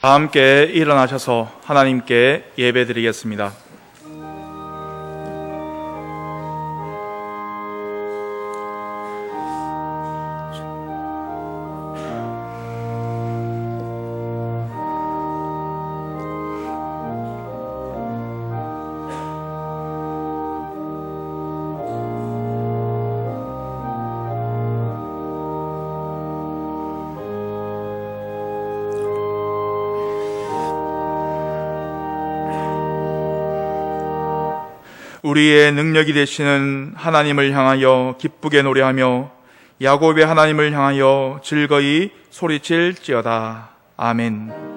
다 함께 일어나셔서 하나님께 예배드리겠습니다. 우리의 능력이 되시는 하나님을 향하여 기쁘게 노래하며 야곱의 하나님을 향하여 즐거이 소리칠지어다. 아멘.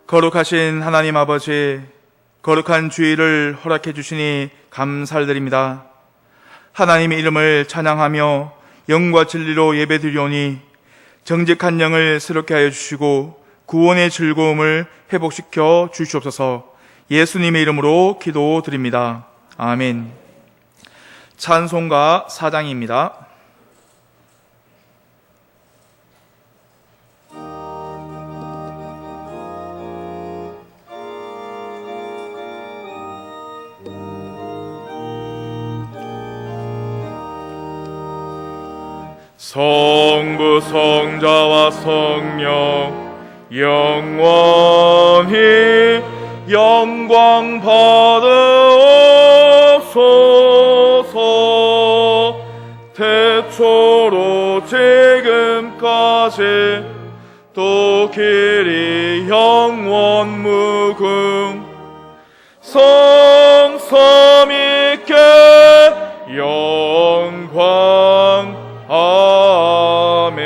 거룩하신 하나님 아버지, 거룩한 주일을 허락해 주시니 감사를 드립니다. 하나님의 이름을 찬양하며 영과 진리로 예배드리오니 정직한 영을 새롭게 하여 주시고 구원의 즐거움을 회복시켜 주시옵소서. 예수님의 이름으로 기도드립니다. 아멘. 찬송가 4장입니다. 성부 성자와 성령 영원히 영광 받으옵소서. 태초로 지금까지 또 길이 영원 무궁 성삼위께 영광 아멘.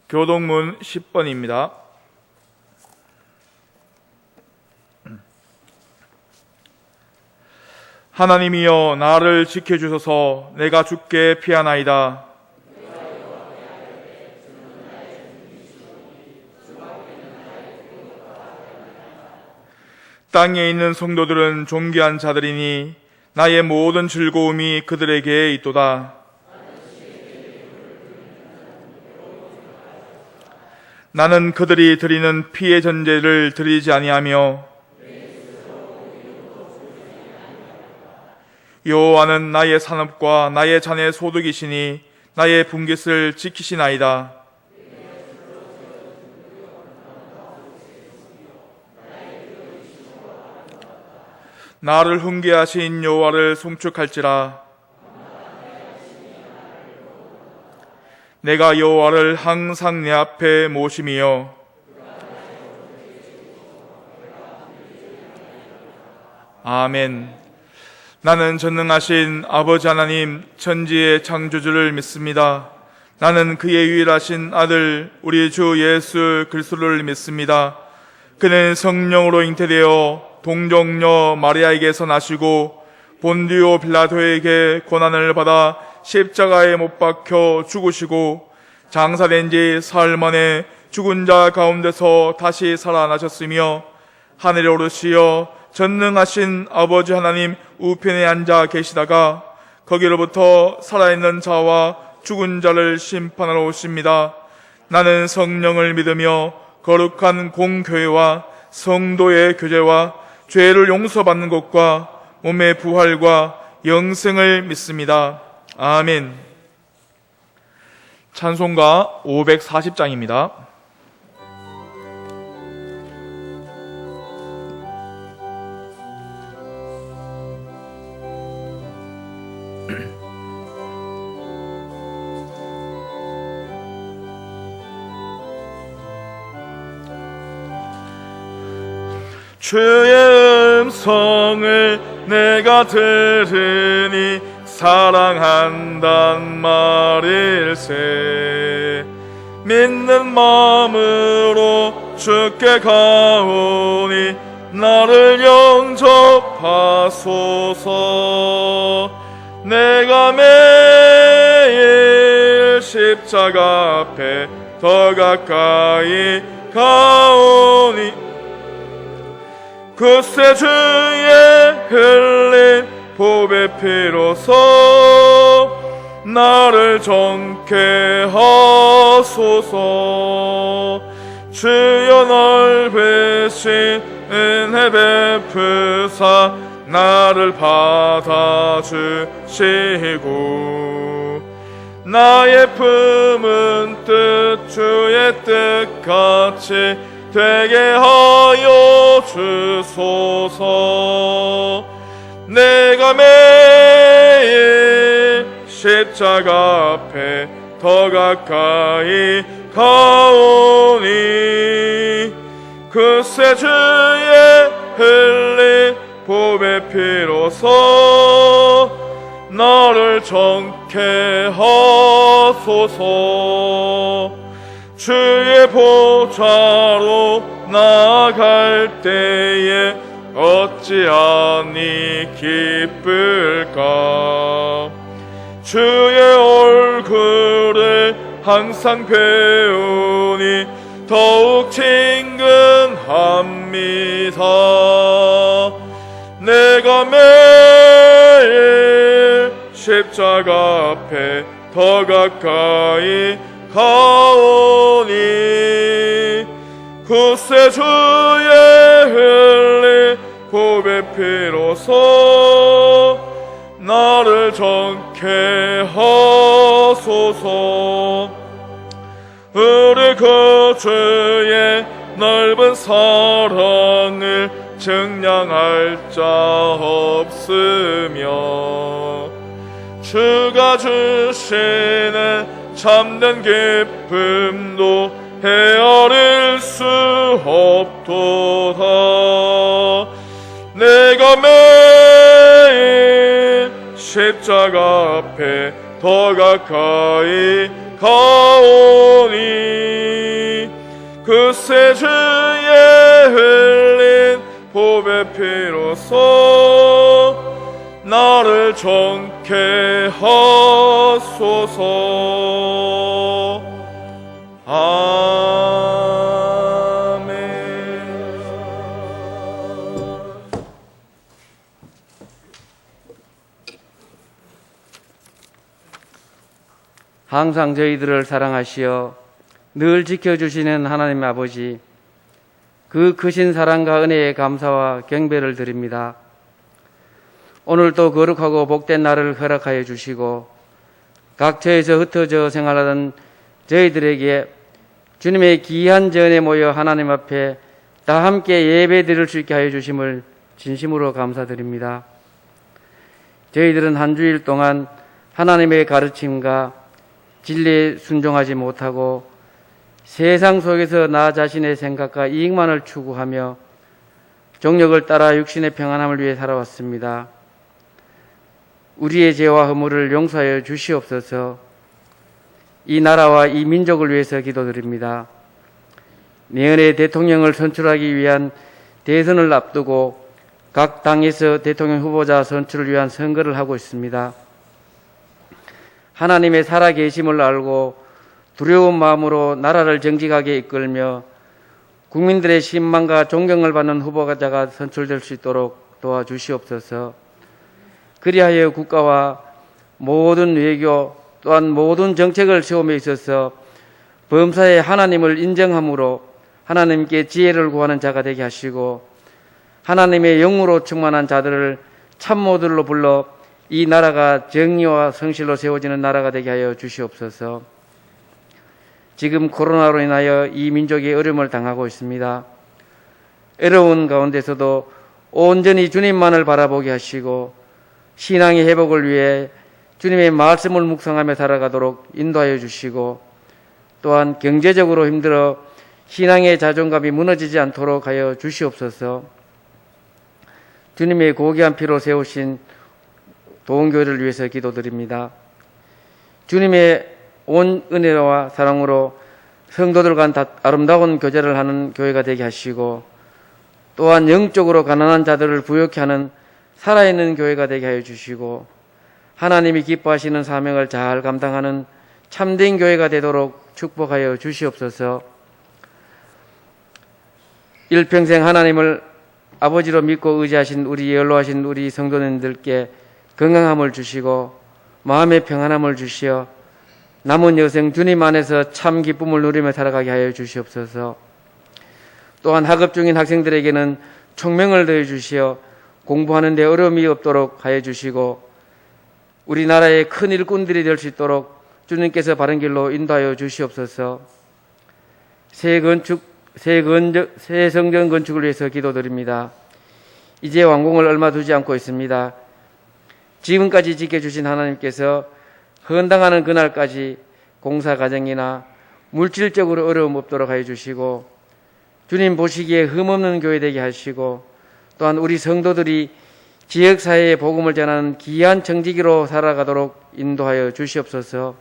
교동문 10번입니다. 하나님이여 나를 지켜주소서. 내가 죽게 피하나이다. 땅에 있는 성도들은 존귀한 자들이니 나의 모든 즐거움이 그들에게 있도다. 나는 그들이 드리는 피의 전제를 드리지 아니하며 여호와는 나의 산업과 나의 잔의 소득이시니 나의 분깃을 지키시나이다. 나를 훈계하신 여호와를 송축할지라. 내가 여호와를 항상 내 앞에 모심이여 아멘. 나는 전능하신 아버지 하나님 천지의 창조주를 믿습니다. 나는 그의 유일하신 아들 우리 주 예수 그리스도를 믿습니다. 그는 성령으로 잉태되어 동정녀 마리아에게서 나시고 본디오 빌라도에게 고난을 받아 십자가에 못 박혀 죽으시고 장사된 지 사흘 만에 죽은 자 가운데서 다시 살아나셨으며 하늘에 오르시어 전능하신 아버지 하나님 우편에 앉아 계시다가 거기로부터 살아있는 자와 죽은 자를 심판하러 오십니다. 나는 성령을 믿으며 거룩한 공교회와 성도의 교제와 죄를 용서받는 것과 몸의 부활과 영생을 믿습니다. 아멘. 찬송가 540장입니다. 주의 음성을 내가 들으니 사랑한단 말일세. 믿는 마음으로 주께 가오니 나를 영접하소서. 내가 매일 십자가 앞에 더 가까이 가오니 그새 주의 흘린 보배 피로써 나를 정케 하소서. 주여 넓으신 은혜 베푸사 나를 받아주시고 나의 품은 뜻 주의 뜻같이 되게 하여 주소서. 내가 매일 십자가 앞에 더 가까이 가오니 그새 주의 흘린 보배 피로써 나를 정케 하소서. 주의 보좌로 나아갈 때에 어찌하니 기쁠까. 주의 얼굴을 항상 배우니 더욱 친근합니다. 내가 매일 십자가 앞에 더 가까이 가오니 그새 주의 흘린 보배 피로써 나를 정케 하소서. 우리 그 주의 넓은 사랑을 증량할 자 없으며 주가 주시는 참된 기쁨도 헤아릴 수 없도다. 내가 매일 십자가 앞에 더 가까이 가오니 그새 주의 흘린 보배 피로써 나를 정케 하소서. 아멘. 항상 저희들을 사랑하시어 늘 지켜주시는 하나님 아버지, 그 크신 사랑과 은혜에 감사와 경배를 드립니다. 오늘도 거룩하고 복된 날을 허락하여 주시고 각처에서 흩어져 생활하던 저희들에게 주님의 귀한 전에 모여 하나님 앞에 다 함께 예배 드릴 수 있게 하여 주심을 진심으로 감사드립니다. 저희들은 한 주일 동안 하나님의 가르침과 진리에 순종하지 못하고 세상 속에서 나 자신의 생각과 이익만을 추구하며 정욕을 따라 육신의 평안함을 위해 살아왔습니다. 우리의 죄와 허물을 용서하여 주시옵소서. 이 나라와 이 민족을 위해서 기도드립니다. 내년에 대통령을 선출하기 위한 대선을 앞두고 각 당에서 대통령 후보자 선출을 위한 선거를 하고 있습니다. 하나님의 살아계심을 알고 두려운 마음으로 나라를 정직하게 이끌며 국민들의 신망과 존경을 받는 후보자가 선출될 수 있도록 도와주시옵소서. 그리하여 국가와 모든 외교 또한 모든 정책을 세움에 있어서 범사에 하나님을 인정함으로 하나님께 지혜를 구하는 자가 되게 하시고 하나님의 영으로 충만한 자들을 참모들로 불러 이 나라가 정의와 성실로 세워지는 나라가 되게 하여 주시옵소서. 지금 코로나로 인하여 이 민족이 어려움을 당하고 있습니다. 어려운 가운데서도 온전히 주님만을 바라보게 하시고 신앙의 회복을 위해 주님의 말씀을 묵상하며 살아가도록 인도하여 주시고 또한 경제적으로 힘들어 신앙의 자존감이 무너지지 않도록 하여 주시옵소서. 주님의 고귀한 피로 세우신 도원교회를 위해서 기도드립니다. 주님의 온 은혜와 사랑으로 성도들 간 아름다운 교제를 하는 교회가 되게 하시고, 또한 영적으로 가난한 자들을 부욕케 하는 살아있는 교회가 되게 하여 주시고, 하나님이 기뻐하시는 사명을 잘 감당하는 참된 교회가 되도록 축복하여 주시옵소서. 일평생 하나님을 아버지로 믿고 의지하신 우리 연로하신 우리 성도님들께 건강함을 주시고 마음의 평안함을 주시어 남은 여생 주님 안에서 참 기쁨을 누리며 살아가게 하여 주시옵소서. 또한 학업 중인 학생들에게는 총명을 더해 주시어 공부하는 데 어려움이 없도록 하여 주시고 우리나라의 큰 일꾼들이 될 수 있도록 주님께서 바른 길로 인도하여 주시옵소서. 새 성전 건축을 위해서 기도드립니다. 이제 완공을 얼마 두지 않고 있습니다. 지금까지 지켜주신 하나님께서 헌당하는 그날까지 공사 과정이나 물질적으로 어려움 없도록 하여 주시고 주님 보시기에 흠없는 교회 되게 하시고 또한 우리 성도들이 지역사회에 복음을 전하는 귀한 청지기로 살아가도록 인도하여 주시옵소서.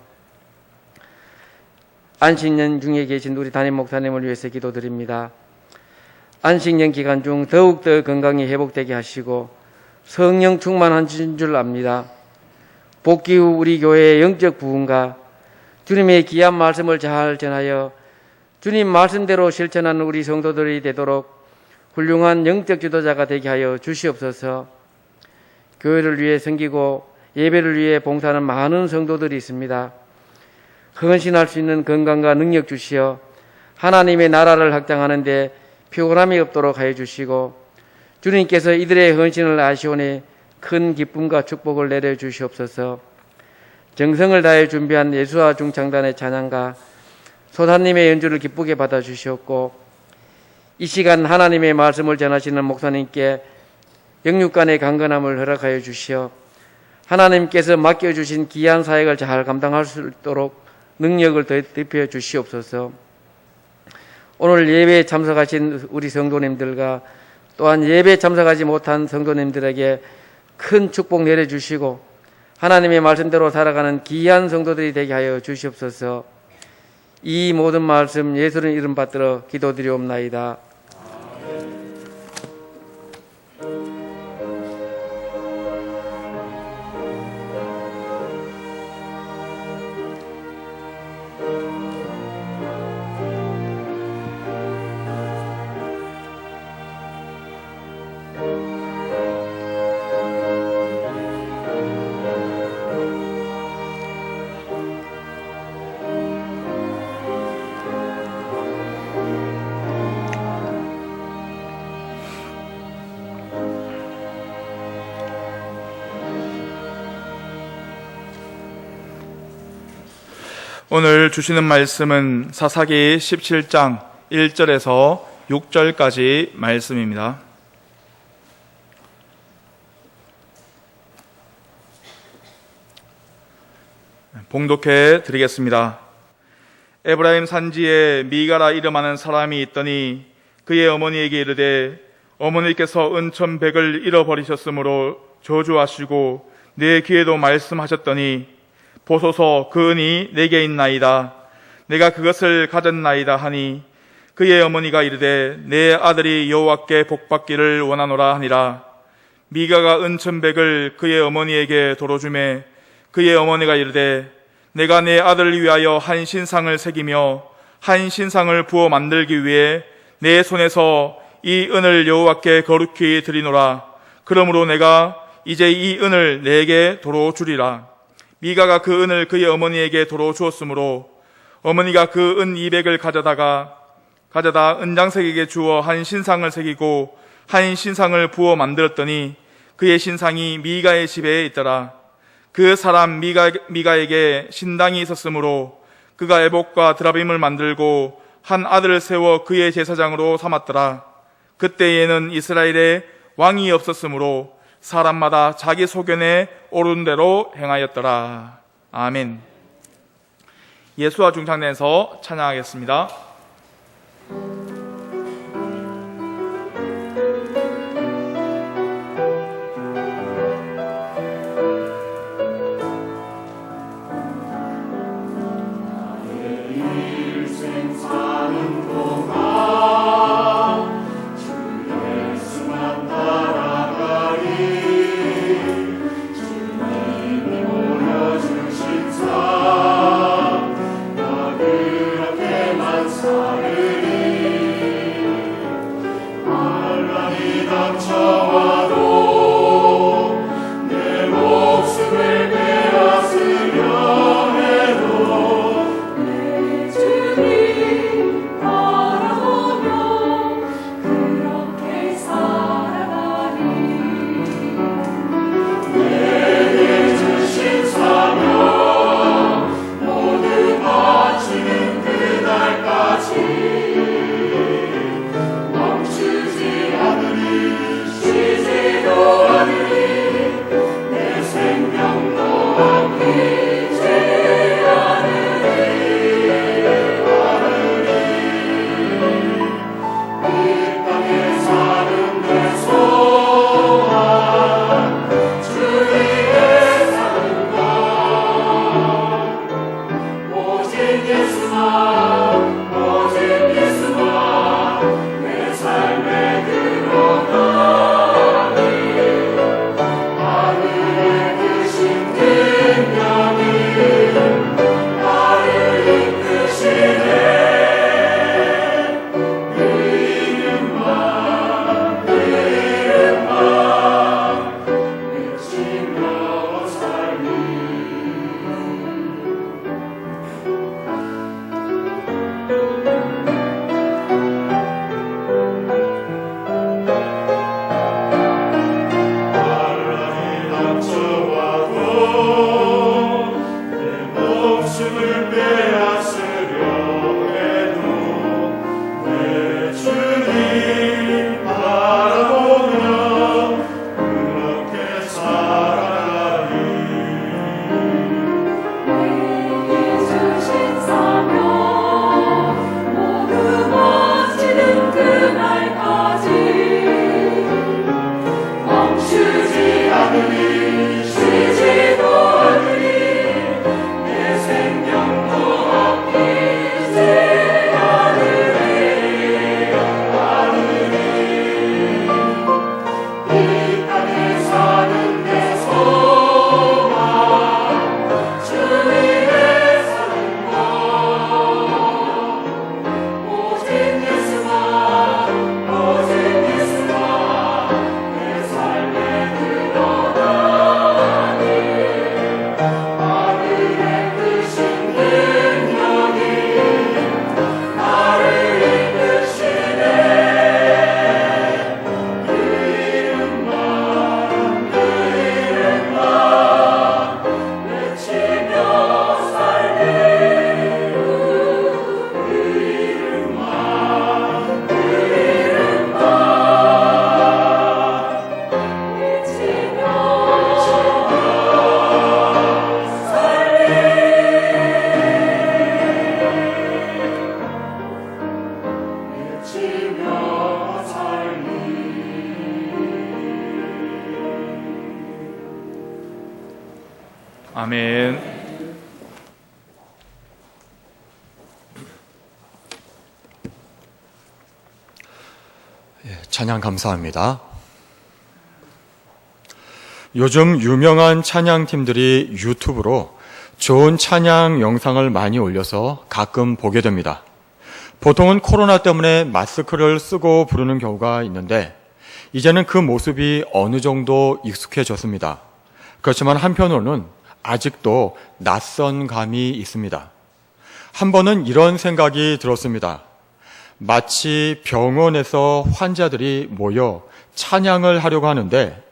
안식년 중에 계신 우리 담임 목사님을 위해서 기도드립니다. 안식년 기간 중 더욱더 건강이 회복되게 하시고 성령 충만하신 줄 압니다. 복귀 후 우리 교회의 영적 부흥과 주님의 귀한 말씀을 잘 전하여 주님 말씀대로 실천하는 우리 성도들이 되도록 훌륭한 영적 지도자가 되게 하여 주시옵소서. 교회를 위해 섬기고 예배를 위해 봉사하는 많은 성도들이 있습니다. 헌신할 수 있는 건강과 능력 주시어 하나님의 나라를 확장하는 데 피곤함이 없도록 하여 주시고 주님께서 이들의 헌신을 아시오니 큰 기쁨과 축복을 내려 주시옵소서. 정성을 다해 준비한 예수와 중창단의 찬양과 소사님의 연주를 기쁘게 받아 주시옵고 이 시간 하나님의 말씀을 전하시는 목사님께 영육간의 강건함을 허락하여 주시어 하나님께서 맡겨주신 귀한 사역을 잘 감당할 수 있도록 능력을 덧입혀 주시옵소서. 오늘 예배에 참석하신 우리 성도님들과 또한 예배에 참석하지 못한 성도님들에게 큰 축복 내려주시고 하나님의 말씀대로 살아가는 귀한 성도들이 되게 하여 주시옵소서. 이 모든 말씀 예수님 이름 받들어 기도드리옵나이다. 오늘 주시는 말씀은 사사기 17장 1절에서 6절까지 말씀입니다. 봉독해 드리겠습니다. 에브라임 산지에 미가라 이름하는 사람이 있더니 그의 어머니에게 이르되 어머니께서 은천백을 잃어버리셨으므로 저주하시고 내 귀에도 말씀하셨더니 보소서 그 은이 내게 있나이다. 내가 그것을 가졌나이다 하니 그의 어머니가 이르되 내 아들이 여호와께 복받기를 원하노라 하니라. 미가가 은천백을 그의 어머니에게 도로 주매 그의 어머니가 이르되 내가 내 아들을 위하여 한 신상을 새기며 한 신상을 부어 만들기 위해 내 손에서 이 은을 여호와께 거룩히 드리노라. 그러므로 내가 이제 이 은을 내게 도로 주리라. 미가가 그 은을 그의 어머니에게 도로 주었으므로 어머니가 그 은 200을 가져다 은장색에게 주어 한 신상을 새기고 한 신상을 부어 만들었더니 그의 신상이 미가의 집에 있더라. 그 사람 미가에게 신당이 있었으므로 그가 에봇과 드라빔을 만들고 한 아들을 세워 그의 제사장으로 삼았더라. 그때에는 이스라엘에 왕이 없었으므로 사람마다 자기 소견에 오른 대로 행하였더라. 아멘. 예수와 중창단에서 찬양하겠습니다. 일생 아멘. 찬양 감사합니다. 요즘 유명한 찬양팀들이 유튜브로 좋은 찬양 영상을 많이 올려서 가끔 보게 됩니다. 보통은 코로나 때문에 마스크를 쓰고 부르는 경우가 있는데 이제는 그 모습이 어느 정도 익숙해졌습니다. 그렇지만 한편으로는 아직도 낯선 감이 있습니다. 한 번은 이런 생각이 들었습니다. 마치 병원에서 환자들이 모여 찬양을 하려고 하는데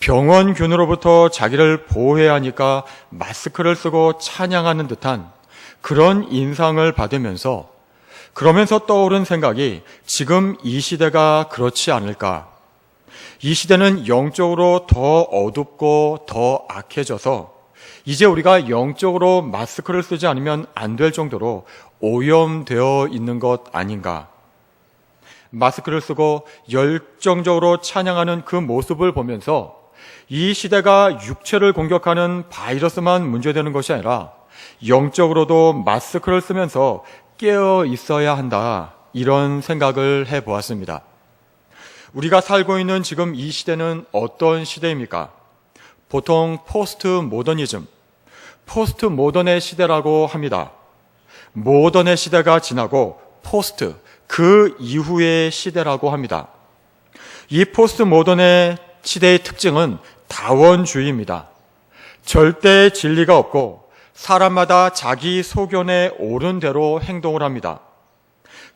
병원균으로부터 자기를 보호해야 하니까 마스크를 쓰고 찬양하는 듯한 그런 인상을 받으면서 그러면서 떠오른 생각이 지금 이 시대가 그렇지 않을까. 이 시대는 영적으로 더 어둡고 더 악해져서 이제 우리가 영적으로 마스크를 쓰지 않으면 안 될 정도로 오염되어 있는 것 아닌가. 마스크를 쓰고 열정적으로 찬양하는 그 모습을 보면서 이 시대가 육체를 공격하는 바이러스만 문제되는 것이 아니라 영적으로도 마스크를 쓰면서 깨어 있어야 한다. 이런 생각을 해보았습니다. 우리가 살고 있는 지금 이 시대는 어떤 시대입니까? 보통 포스트 모더니즘, 포스트 모던의 시대라고 합니다. 모던의 시대가 지나고 포스트, 그 이후의 시대라고 합니다. 이 포스트 모던의 시대의 특징은 다원주의입니다. 절대 진리가 없고 사람마다 자기 소견에 옳은 대로 행동을 합니다.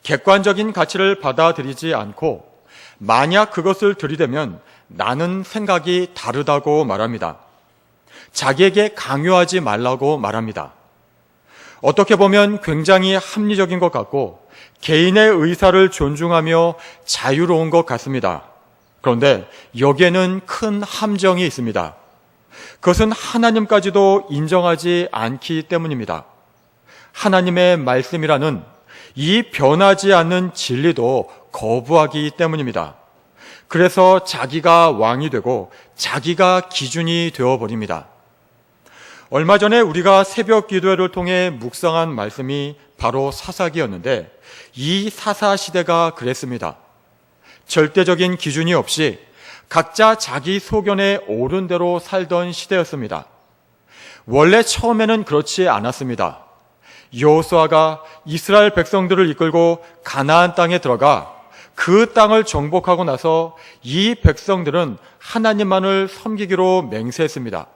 객관적인 가치를 받아들이지 않고 만약 그것을 들이대면 나는 생각이 다르다고 말합니다. 자기에게 강요하지 말라고 말합니다. 어떻게 보면 굉장히 합리적인 것 같고 개인의 의사를 존중하며 자유로운 것 같습니다. 그런데 여기에는 큰 함정이 있습니다. 그것은 하나님까지도 인정하지 않기 때문입니다. 하나님의 말씀이라는 이 변하지 않는 진리도 거부하기 때문입니다. 그래서 자기가 왕이 되고 자기가 기준이 되어버립니다. 얼마 전에 우리가 새벽 기도회를 통해 묵상한 말씀이 바로 사사기였는데 이 사사시대가 그랬습니다. 절대적인 기준이 없이 각자 자기 소견에 옳은 대로 살던 시대였습니다. 원래 처음에는 그렇지 않았습니다. 여호수아가 이스라엘 백성들을 이끌고 가나안 땅에 들어가 그 땅을 정복하고 나서 이 백성들은 하나님만을 섬기기로 맹세했습니다.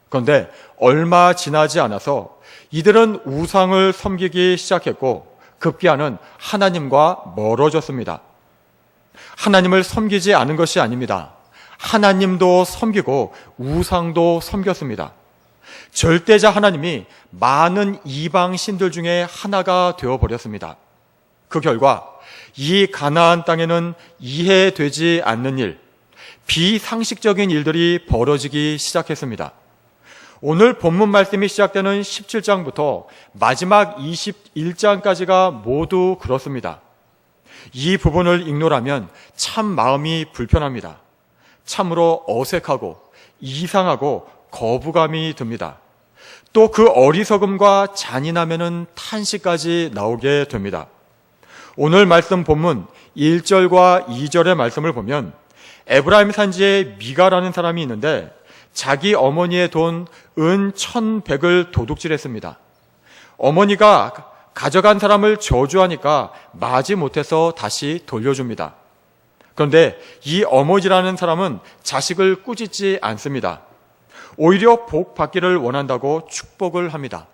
그런데 얼마 지나지 않아서 이들은 우상을 섬기기 시작했고 급기야는 하나님과 멀어졌습니다. 하나님을 섬기지 않은 것이 아닙니다. 하나님도 섬기고 우상도 섬겼습니다. 절대자 하나님이 많은 이방 신들 중에 하나가 되어버렸습니다. 그 결과 이 가나안 땅에는 이해되지 않는 일, 비상식적인 일들이 벌어지기 시작했습니다. 오늘 본문 말씀이 시작되는 17장부터 마지막 21장까지가 모두 그렇습니다. 이 부분을 읽노라면 참 마음이 불편합니다. 참으로 어색하고 이상하고 거부감이 듭니다. 또 그 어리석음과 잔인함에는 탄식까지 나오게 됩니다. 오늘 말씀 본문 1절과 2절의 말씀을 보면 에브라임 산지에 미가라는 사람이 있는데 자기 어머니의 돈 은 1,100을 도둑질했습니다. 어머니가 가져간 사람을 저주하니까 마지 못해서 다시 돌려줍니다. 그런데 이 어머니라는 사람은 자식을 꾸짖지 않습니다. 오히려 복 받기를 원한다고 축복을 합니다.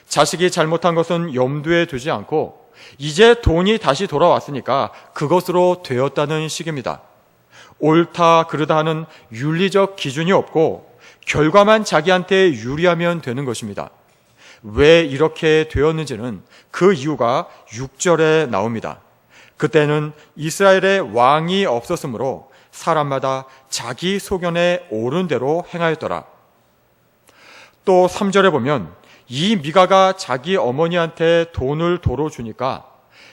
자식이 잘못한 것은 염두에 두지 않고 이제 돈이 다시 돌아왔으니까 그것으로 되었다는 식입니다. 옳다 그르다 하는 윤리적 기준이 없고 결과만 자기한테 유리하면 되는 것입니다. 왜 이렇게 되었는지는 그 이유가 6절에 나옵니다. 그때는 이스라엘에 왕이 없었으므로 사람마다 자기 소견에 옳은 대로 행하였더라. 또 3절에 보면 이 미가가 자기 어머니한테 돈을 도로 주니까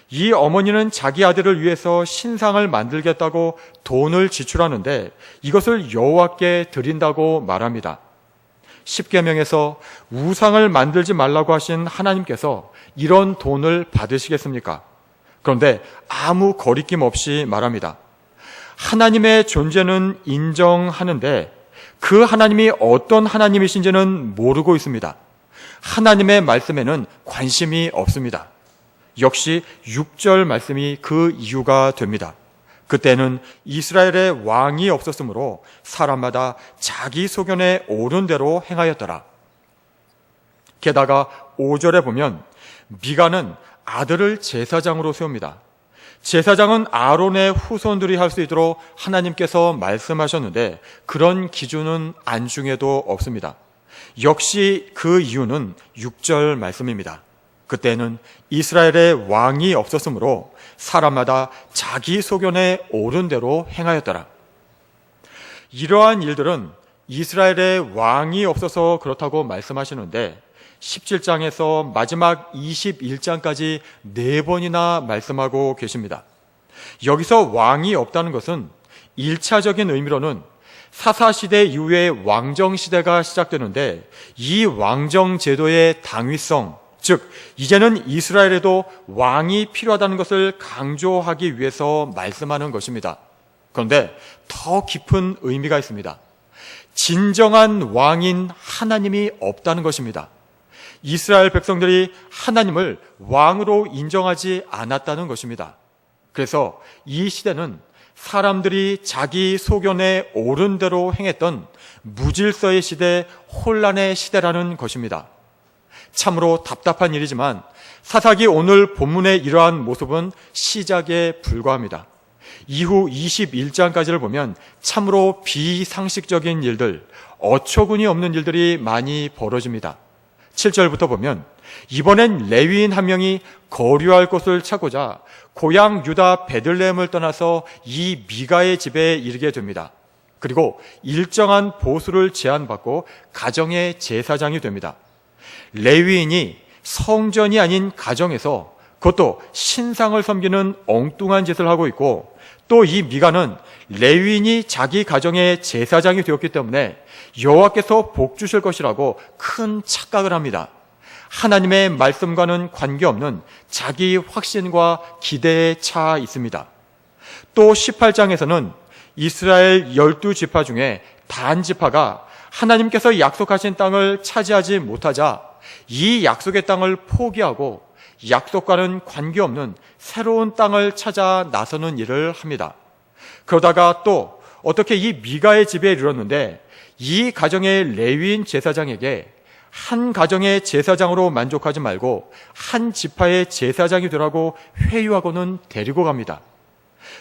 이 어머니는 자기 아들을 위해서 신상을 만들겠다고 돈을 지출하는데 이것을 여호와께 드린다고 말합니다. 십계명에서 우상을 만들지 말라고 하신 하나님께서 이런 돈을 받으시겠습니까? 그런데 아무 거리낌 없이 말합니다. 하나님의 존재는 인정하는데 그 하나님이 어떤 하나님이신지는 모르고 있습니다. 하나님의 말씀에는 관심이 없습니다. 역시 6절 말씀이 그 이유가 됩니다. 그때는 이스라엘에 왕이 없었으므로 사람마다 자기 소견에 옳은 대로 행하였더라. 게다가 5절에 보면 미가는 아들을 제사장으로 세웁니다. 제사장은 아론의 후손들이 할 수 있도록 하나님께서 말씀하셨는데 그런 기준은 안중에도 없습니다. 역시 그 이유는 6절 말씀입니다. 그때는 이스라엘에 왕이 없었으므로 사람마다 자기 소견에 옳은 대로 행하였더라. 이러한 일들은 이스라엘에 왕이 없어서 그렇다고 말씀하시는데 17장에서 마지막 21장까지 4번이나 말씀하고 계십니다. 여기서 왕이 없다는 것은 1차적인 의미로는 사사시대 이후에 왕정시대가 시작되는데 이 왕정제도의 당위성, 즉 이제는 이스라엘에도 왕이 필요하다는 것을 강조하기 위해서 말씀하는 것입니다. 그런데 더 깊은 의미가 있습니다. 진정한 왕인 하나님이 없다는 것입니다. 이스라엘 백성들이 하나님을 왕으로 인정하지 않았다는 것입니다. 그래서 이 시대는 사람들이 자기 소견에 옳은 대로 행했던 무질서의 시대, 혼란의 시대라는 것입니다. 참으로 답답한 일이지만 사사기 오늘 본문의 이러한 모습은 시작에 불과합니다. 이후 21장까지를 보면 참으로 비상식적인 일들, 어처구니 없는 일들이 많이 벌어집니다. 7절부터 보면 이번엔 레위인 한 명이 거류할 곳을 찾고자 고향 유다 베들레헴을 떠나서 이 미가의 집에 이르게 됩니다. 그리고 일정한 보수를 제안받고 가정의 제사장이 됩니다. 레위인이 성전이 아닌 가정에서 그것도 신상을 섬기는 엉뚱한 짓을 하고 있고, 또 이 미가는 레위인이 자기 가정의 제사장이 되었기 때문에 여호와께서 복 주실 것이라고 큰 착각을 합니다. 하나님의 말씀과는 관계없는 자기 확신과 기대에 차 있습니다. 또 18장에서는 이스라엘 12지파 중에 단 지파가 하나님께서 약속하신 땅을 차지하지 못하자 이 약속의 땅을 포기하고 약속과는 관계없는 새로운 땅을 찾아 나서는 일을 합니다. 그러다가 또 어떻게 이 미가의 집에 이르렀는데 이 가정의 레위인 제사장에게 한 가정의 제사장으로 만족하지 말고 한 지파의 제사장이 되라고 회유하고는 데리고 갑니다.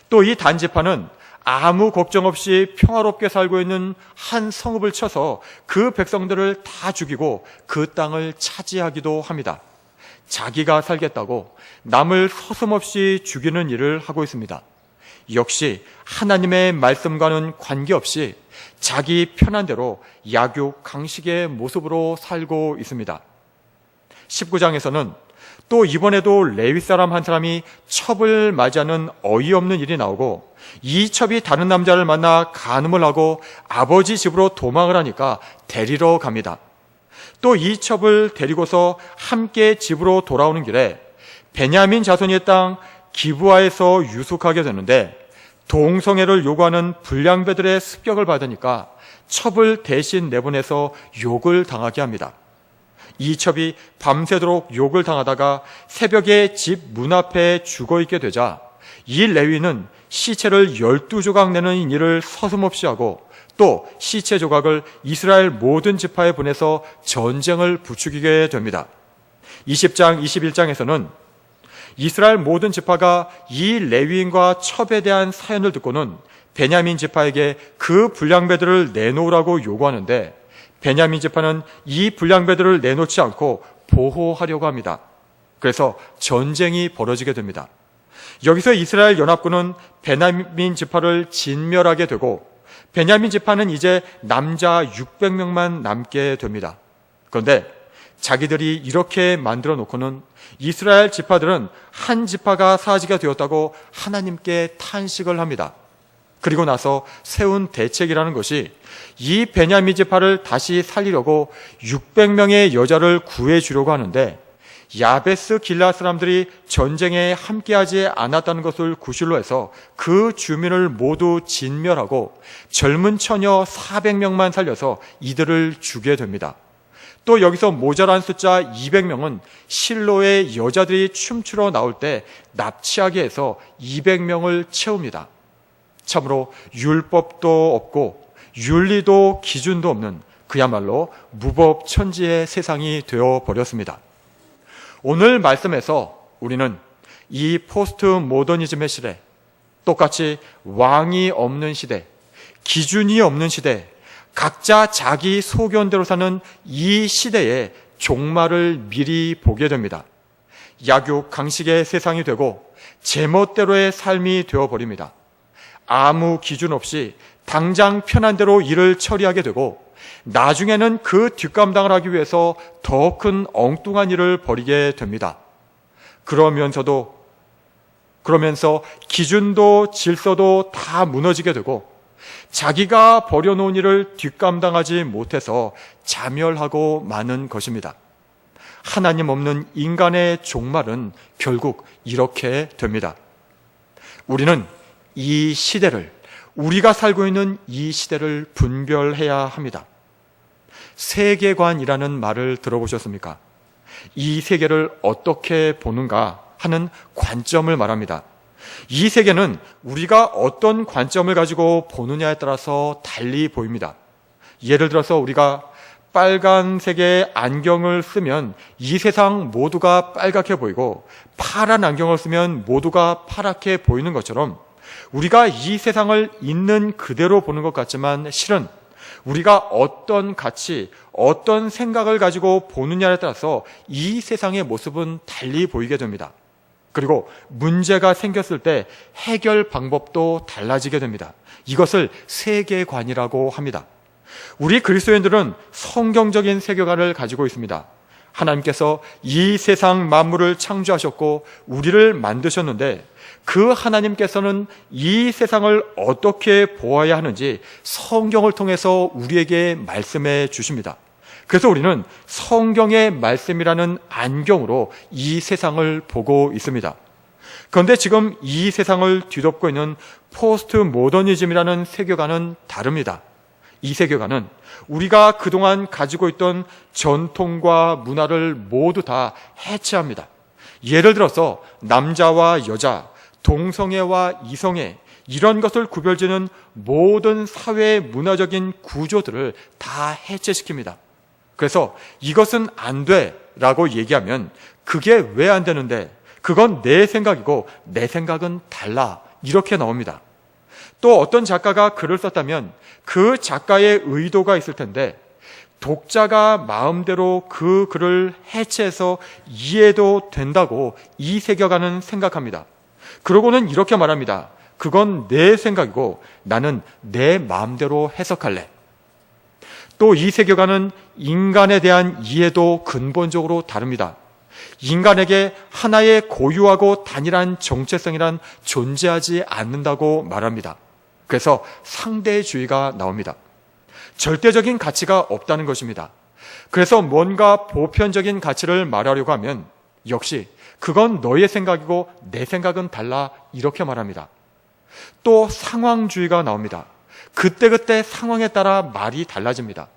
또 이 단지파는 아무 걱정 없이 평화롭게 살고 있는 한 성읍을 쳐서 그 백성들을 다 죽이고 그 땅을 차지하기도 합니다. 자기가 살겠다고 남을 서슴없이 죽이는 일을 하고 있습니다. 역시 하나님의 말씀과는 관계없이 자기 편한 대로 약육 강식의 모습으로 살고 있습니다. 19장에서는 또 이번에도 레위 사람 한 사람이 첩을 맞이하는 어이없는 일이 나오고, 이 첩이 다른 남자를 만나 간음을 하고 아버지 집으로 도망을 하니까 데리러 갑니다. 또 이 첩을 데리고서 함께 집으로 돌아오는 길에 베냐민 자손의 땅 기브아에서 유숙하게 되는데, 동성애를 요구하는 불량배들의 습격을 받으니까 첩을 대신 내보내서 욕을 당하게 합니다. 이 첩이 밤새도록 욕을 당하다가 새벽에 집 문 앞에 죽어있게 되자 이 레위는 시체를 12조각 내는 일을 서슴없이 하고, 또 시체 조각을 이스라엘 모든 지파에 보내서 전쟁을 부추기게 됩니다. 20장, 21장에서는 이스라엘 모든 지파가 이 레위인과 첩에 대한 사연을 듣고는 베냐민 지파에게 그 불량배들을 내놓으라고 요구하는데, 베냐민 지파는 이 불량배들을 내놓지 않고 보호하려고 합니다. 그래서 전쟁이 벌어지게 됩니다. 여기서 이스라엘 연합군은 베냐민 지파를 진멸하게 되고, 베냐민 지파는 이제 남자 600명만 남게 됩니다. 그런데 자기들이 이렇게 만들어 놓고는 이스라엘 지파들은 한 지파가 사지가 되었다고 하나님께 탄식을 합니다. 그리고 나서 세운 대책이라는 것이 이 베냐민 지파를 다시 살리려고 600명의 여자를 구해주려고 하는데, 야베스 길앗 사람들이 전쟁에 함께하지 않았다는 것을 구실로 해서 그 주민을 모두 진멸하고 젊은 처녀 400명만 살려서 이들을 죽게 됩니다. 또 여기서 모자란 숫자 200명은 실로의 여자들이 춤추러 나올 때 납치하게 해서 200명을 채웁니다. 참으로 율법도 없고 윤리도 기준도 없는 그야말로 무법천지의 세상이 되어버렸습니다. 오늘 말씀에서 우리는 이 포스트 모더니즘의 시대, 똑같이 왕이 없는 시대, 기준이 없는 시대, 각자 자기 소견대로 사는 이 시대의 종말을 미리 보게 됩니다. 약육 강식의 세상이 되고 제멋대로의 삶이 되어버립니다. 아무 기준 없이 당장 편한 대로 일을 처리하게 되고, 나중에는 그 뒷감당을 하기 위해서 더 큰 엉뚱한 일을 벌이게 됩니다. 그러면서 기준도 질서도 다 무너지게 되고, 자기가 벌여놓은 일을 뒷감당하지 못해서 자멸하고 마는 것입니다. 하나님 없는 인간의 종말은 결국 이렇게 됩니다. 우리는 이 시대를, 우리가 살고 있는 이 시대를 분별해야 합니다. 세계관이라는 말을 들어보셨습니까? 이 세계를 어떻게 보는가 하는 관점을 말합니다. 이 세계는 우리가 어떤 관점을 가지고 보느냐에 따라서 달리 보입니다. 예를 들어서 우리가 빨간색의 안경을 쓰면 이 세상 모두가 빨갛게 보이고 파란 안경을 쓰면 모두가 파랗게 보이는 것처럼 우리가 이 세상을 있는 그대로 보는 것 같지만 실은 우리가 어떤 가치, 어떤 생각을 가지고 보느냐에 따라서 이 세상의 모습은 달리 보이게 됩니다. 그리고 문제가 생겼을 때 해결 방법도 달라지게 됩니다. 이것을 세계관이라고 합니다. 우리 그리스도인들은 성경적인 세계관을 가지고 있습니다. 하나님께서 이 세상 만물을 창조하셨고 우리를 만드셨는데 그 하나님께서는 이 세상을 어떻게 보아야 하는지 성경을 통해서 우리에게 말씀해 주십니다. 그래서 우리는 성경의 말씀이라는 안경으로 이 세상을 보고 있습니다. 그런데 지금 이 세상을 뒤덮고 있는 포스트 모더니즘이라는 세계관은 다릅니다. 이 세계관은 우리가 그동안 가지고 있던 전통과 문화를 모두 다 해체합니다. 예를 들어서 남자와 여자, 동성애와 이성애, 이런 것을 구별지는 모든 사회의 문화적인 구조들을 다 해체시킵니다. 그래서 이것은 안 돼라고 얘기하면 그게 왜 안 되는데 그건 내 생각이고 내 생각은 달라 이렇게 나옵니다. 또 어떤 작가가 글을 썼다면 그 작가의 의도가 있을 텐데 독자가 마음대로 그 글을 해체해서 이해도 된다고 이 세계관은 생각합니다. 그러고는 이렇게 말합니다. 그건 내 생각이고 나는 내 마음대로 해석할래. 또 이 세계관은 인간에 대한 이해도 근본적으로 다릅니다. 인간에게 하나의 고유하고 단일한 정체성이란 존재하지 않는다고 말합니다. 그래서 상대주의가 나옵니다. 절대적인 가치가 없다는 것입니다. 그래서 뭔가 보편적인 가치를 말하려고 하면 역시 그건 너의 생각이고 내 생각은 달라 이렇게 말합니다. 또 상황주의가 나옵니다. 그때그때 상황에 따라 말이 달라집니다.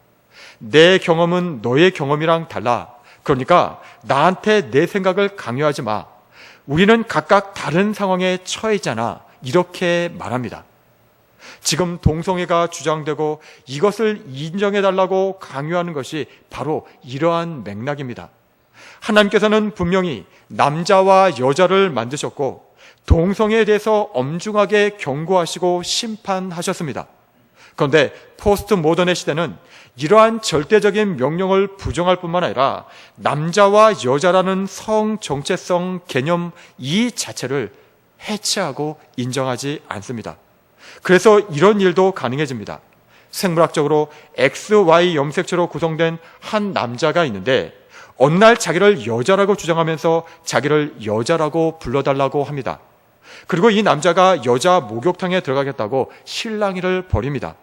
내 경험은 너의 경험이랑 달라. 그러니까 나한테 내 생각을 강요하지 마. 우리는 각각 다른 상황에 처해 있잖아. 이렇게 말합니다. 지금 동성애가 주장되고 이것을 인정해달라고 강요하는 것이 바로 이러한 맥락입니다. 하나님께서는 분명히 남자와 여자를 만드셨고 동성애에 대해서 엄중하게 경고하시고 심판하셨습니다. 그런데 포스트 모던의 시대는 이러한 절대적인 명령을 부정할 뿐만 아니라 남자와 여자라는 성 정체성 개념 이 자체를 해체하고 인정하지 않습니다. 그래서 이런 일도 가능해집니다. 생물학적으로 XY 염색체로 구성된 한 남자가 있는데 어느 날 자기를 여자라고 주장하면서 자기를 여자라고 불러달라고 합니다. 그리고 이 남자가 여자 목욕탕에 들어가겠다고 실랑이를 벌입니다.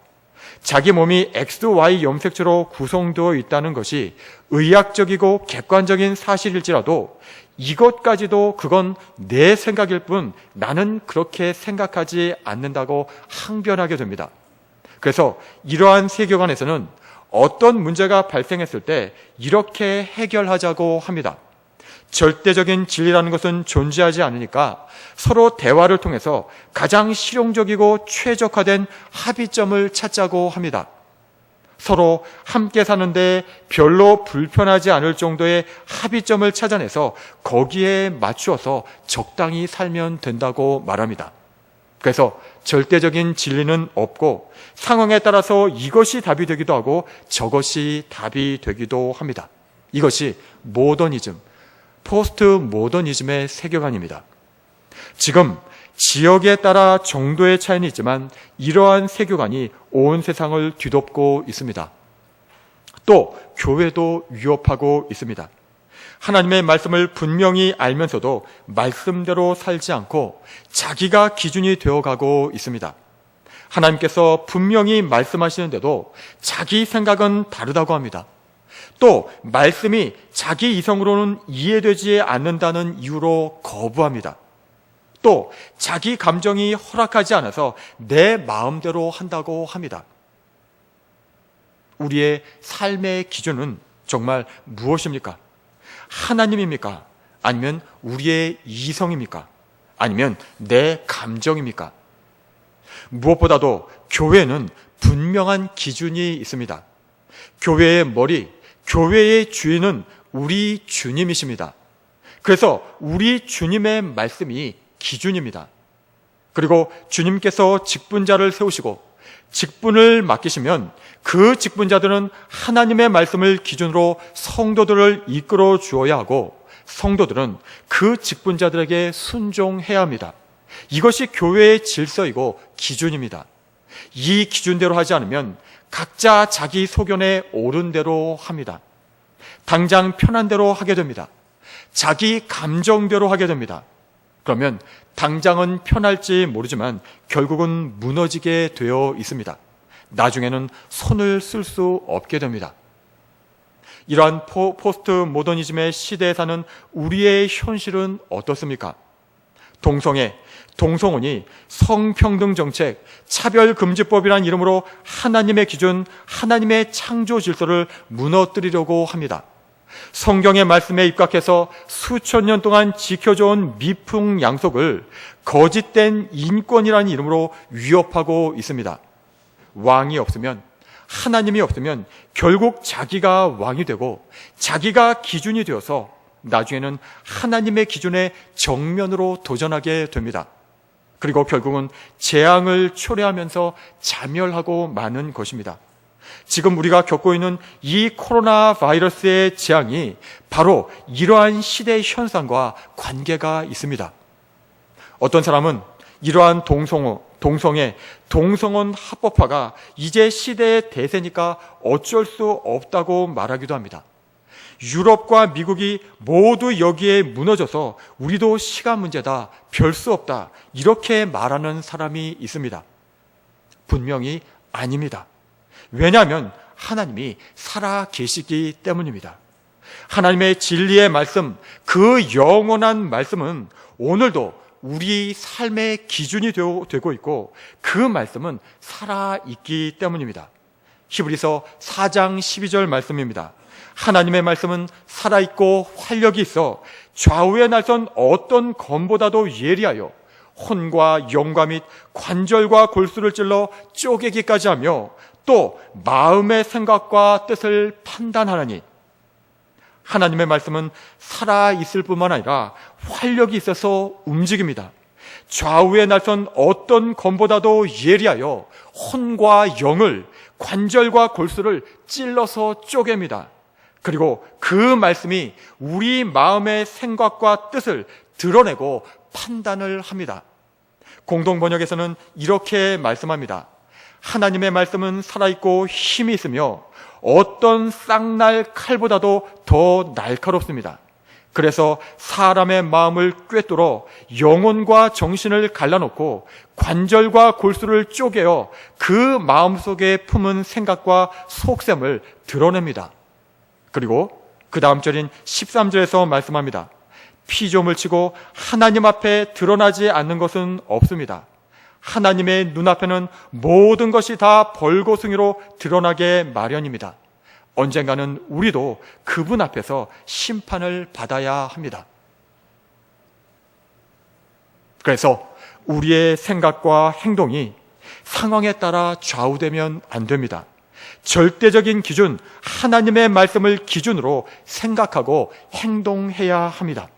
자기 몸이 XY 염색체로 구성되어 있다는 것이 의학적이고 객관적인 사실일지라도 이것까지도 그건 내 생각일 뿐 나는 그렇게 생각하지 않는다고 항변하게 됩니다. 그래서 이러한 세계관에서는 어떤 문제가 발생했을 때 이렇게 해결하자고 합니다. 절대적인 진리라는 것은 존재하지 않으니까 서로 대화를 통해서 가장 실용적이고 최적화된 합의점을 찾자고 합니다. 서로 함께 사는데 별로 불편하지 않을 정도의 합의점을 찾아내서 거기에 맞추어서 적당히 살면 된다고 말합니다. 그래서 절대적인 진리는 없고 상황에 따라서 이것이 답이 되기도 하고 저것이 답이 되기도 합니다. 이것이 모더니즘, 포스트 모더니즘의 세계관입니다. 지금 지역에 따라 정도의 차이는 있지만 이러한 세계관이 온 세상을 뒤덮고 있습니다. 또 교회도 위협하고 있습니다. 하나님의 말씀을 분명히 알면서도 말씀대로 살지 않고 자기가 기준이 되어가고 있습니다. 하나님께서 분명히 말씀하시는데도 자기 생각은 다르다고 합니다. 또 말씀이 자기 이성으로는 이해되지 않는다는 이유로 거부합니다. 또 자기 감정이 허락하지 않아서 내 마음대로 한다고 합니다. 우리의 삶의 기준은 정말 무엇입니까? 하나님입니까? 아니면 우리의 이성입니까? 아니면 내 감정입니까? 무엇보다도 교회는 분명한 기준이 있습니다. 교회의 머리, 교회의 주인은 우리 주님이십니다. 그래서 우리 주님의 말씀이 기준입니다. 그리고 주님께서 직분자를 세우시고 직분을 맡기시면 그 직분자들은 하나님의 말씀을 기준으로 성도들을 이끌어 주어야 하고 성도들은 그 직분자들에게 순종해야 합니다. 이것이 교회의 질서이고 기준입니다. 이 기준대로 하지 않으면 각자 자기 소견에 옳은 대로 합니다. 당장 편한 대로 하게 됩니다. 자기 감정대로 하게 됩니다. 그러면 당장은 편할지 모르지만 결국은 무너지게 되어 있습니다. 나중에는 손을 쓸 수 없게 됩니다. 이러한 포스트 모더니즘의 시대에 사는 우리의 현실은 어떻습니까? 동성혼이 성평등 정책, 차별금지법이라는 이름으로 하나님의 기준, 하나님의 창조 질서를 무너뜨리려고 합니다. 성경의 말씀에 입각해서 수천 년 동안 지켜져온 미풍양속을 거짓된 인권이라는 이름으로 위협하고 있습니다. 왕이 없으면, 하나님이 없으면 결국 자기가 왕이 되고 자기가 기준이 되어서 나중에는 하나님의 기준에 정면으로 도전하게 됩니다. 그리고 결국은 재앙을 초래하면서 자멸하고 마는 것입니다. 지금 우리가 겪고 있는 이 코로나 바이러스의 재앙이 바로 이러한 시대 현상과 관계가 있습니다. 어떤 사람은 이러한 동성혼 합법화가 이제 시대의 대세니까 어쩔 수 없다고 말하기도 합니다. 유럽과 미국이 모두 여기에 무너져서 우리도 시간 문제다, 별 수 없다, 이렇게 말하는 사람이 있습니다. 분명히 아닙니다. 왜냐하면 하나님이 살아 계시기 때문입니다. 하나님의 진리의 말씀, 그 영원한 말씀은 오늘도 우리 삶의 기준이 되고 있고 그 말씀은 살아있기 때문입니다. 히브리서 4장 12절 말씀입니다. 하나님의 말씀은 살아있고 활력이 있어 좌우의 날선 어떤 검보다도 예리하여 혼과 영과 및 관절과 골수를 찔러 쪼개기까지 하며 또 마음의 생각과 뜻을 판단하나니, 하나님의 말씀은 살아있을 뿐만 아니라 활력이 있어서 움직입니다. 좌우의 날선 어떤 검보다도 예리하여 혼과 영을, 관절과 골수를 찔러서 쪼갭니다. 그리고 그 말씀이 우리 마음의 생각과 뜻을 드러내고 판단을 합니다. 공동번역에서는 이렇게 말씀합니다. 하나님의 말씀은 살아있고 힘이 있으며 어떤 쌍날 칼보다도 더 날카롭습니다. 그래서 사람의 마음을 꿰뚫어 영혼과 정신을 갈라놓고 관절과 골수를 쪼개어 그 마음속에 품은 생각과 속셈을 드러냅니다. 그리고 그 다음 절인 13절에서 말씀합니다. 피조물 치고 하나님 앞에 드러나지 않는 것은 없습니다. 하나님의 눈앞에는 모든 것이 다 벌거숭이로 드러나게 마련입니다. 언젠가는 우리도 그분 앞에서 심판을 받아야 합니다. 그래서 우리의 생각과 행동이 상황에 따라 좌우되면 안 됩니다. 절대적인 기준, 하나님의 말씀을 기준으로 생각하고 행동해야 합니다.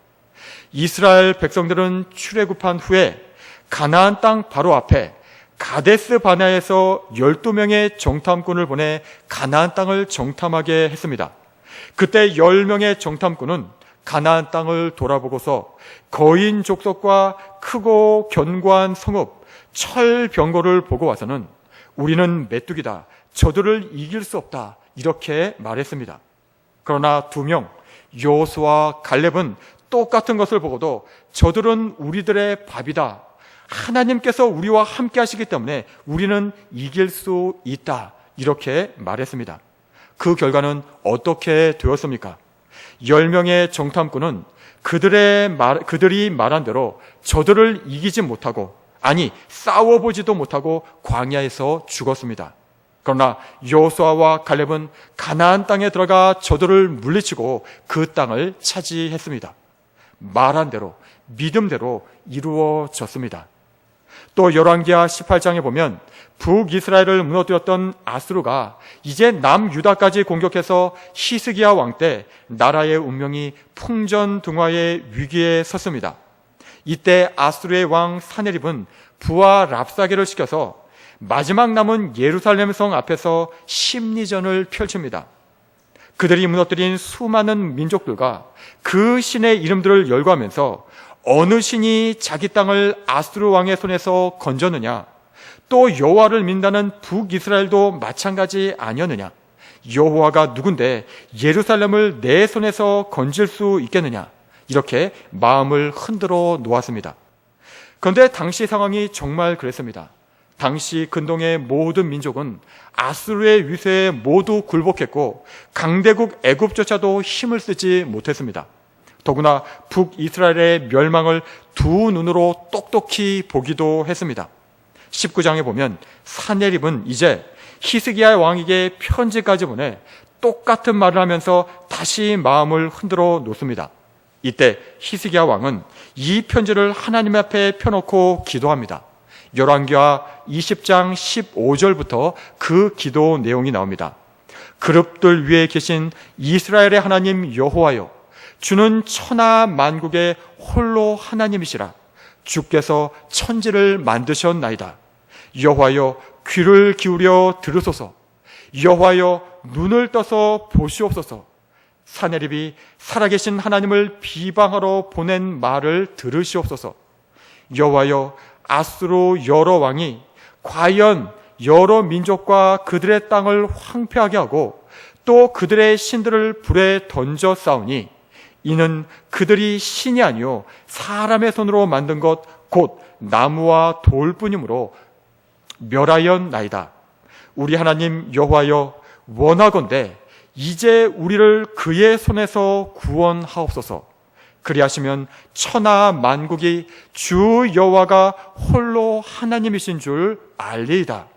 이스라엘 백성들은 출애굽한 후에 가나안 땅 바로 앞에 가데스 바네아에서 12명의 정탐꾼을 보내 가나안 땅을 정탐하게 했습니다. 그때 10명의 정탐꾼은 가나안 땅을 돌아보고서 거인 족속과 크고 견고한 성읍, 철병거를 보고 와서는 우리는 메뚜기다, 저들을 이길 수 없다, 이렇게 말했습니다. 그러나 2명, 여호수아와 갈렙은 똑같은 것을 보고도 저들은 우리들의 밥이다, 하나님께서 우리와 함께 하시기 때문에 우리는 이길 수 있다, 이렇게 말했습니다. 그 결과는 어떻게 되었습니까? 10명의 정탐꾼은 그들이 말한 대로 저들을 이기지 못하고, 아니 싸워보지도 못하고 광야에서 죽었습니다. 그러나 여호수아와 갈렙은 가나안 땅에 들어가 저들을 물리치고 그 땅을 차지했습니다. 말한 대로, 믿음대로 이루어졌습니다. 또 열왕기하 18장에 보면 북이스라엘을 무너뜨렸던 아수르가 이제 남유다까지 공격해서 히스기야 왕 때 나라의 운명이 풍전등화의 위기에 섰습니다. 이때 아수르의 왕 사네립은 부하 랍사게를 시켜서 마지막 남은 예루살렘 성 앞에서 심리전을 펼칩니다. 그들이 무너뜨린 수많은 민족들과 그 신의 이름들을 열거하면서 어느 신이 자기 땅을 아수르 왕의 손에서 건졌느냐, 또 여호와를 믿는다는 북이스라엘도 마찬가지 아니었느냐, 여호와가 누군데 예루살렘을 내 손에서 건질 수 있겠느냐, 이렇게 마음을 흔들어 놓았습니다. 그런데 당시 상황이 정말 그랬습니다. 당시 근동의 모든 민족은 아수르의 위세에 모두 굴복했고 강대국 애굽조차도 힘을 쓰지 못했습니다. 더구나 북이스라엘의 멸망을 두 눈으로 똑똑히 보기도 했습니다. 19장에 보면 사네립은 이제 히스기야 왕에게 편지까지 보내 똑같은 말을 하면서 다시 마음을 흔들어 놓습니다. 이때 히스기야 왕은 이 편지를 하나님 앞에 펴놓고 기도합니다. 열왕기하 20장 15절부터 그 기도 내용이 나옵니다. 그룹들 위에 계신 이스라엘의 하나님 여호와여, 주는 천하 만국의 홀로 하나님이시라. 주께서 천지를 만드셨나이다. 여호와여, 귀를 기울여 들으소서. 여호와여, 눈을 떠서 보시옵소서. 사네립이 살아계신 하나님을 비방하러 보낸 말을 들으시옵소서. 여호와여, 아수르 여러 왕이 과연 여러 민족과 그들의 땅을 황폐하게 하고 또 그들의 신들을 불에 던져 싸우니 이는 그들이 신이 아니요 사람의 손으로 만든 것 곧 나무와 돌뿐이므로 멸하였나이다. 우리 하나님 여호와여, 원하건대 이제 우리를 그의 손에서 구원하옵소서. 그리하시면 천하 만국이 주 여호와가 홀로 하나님이신 줄 알리이다.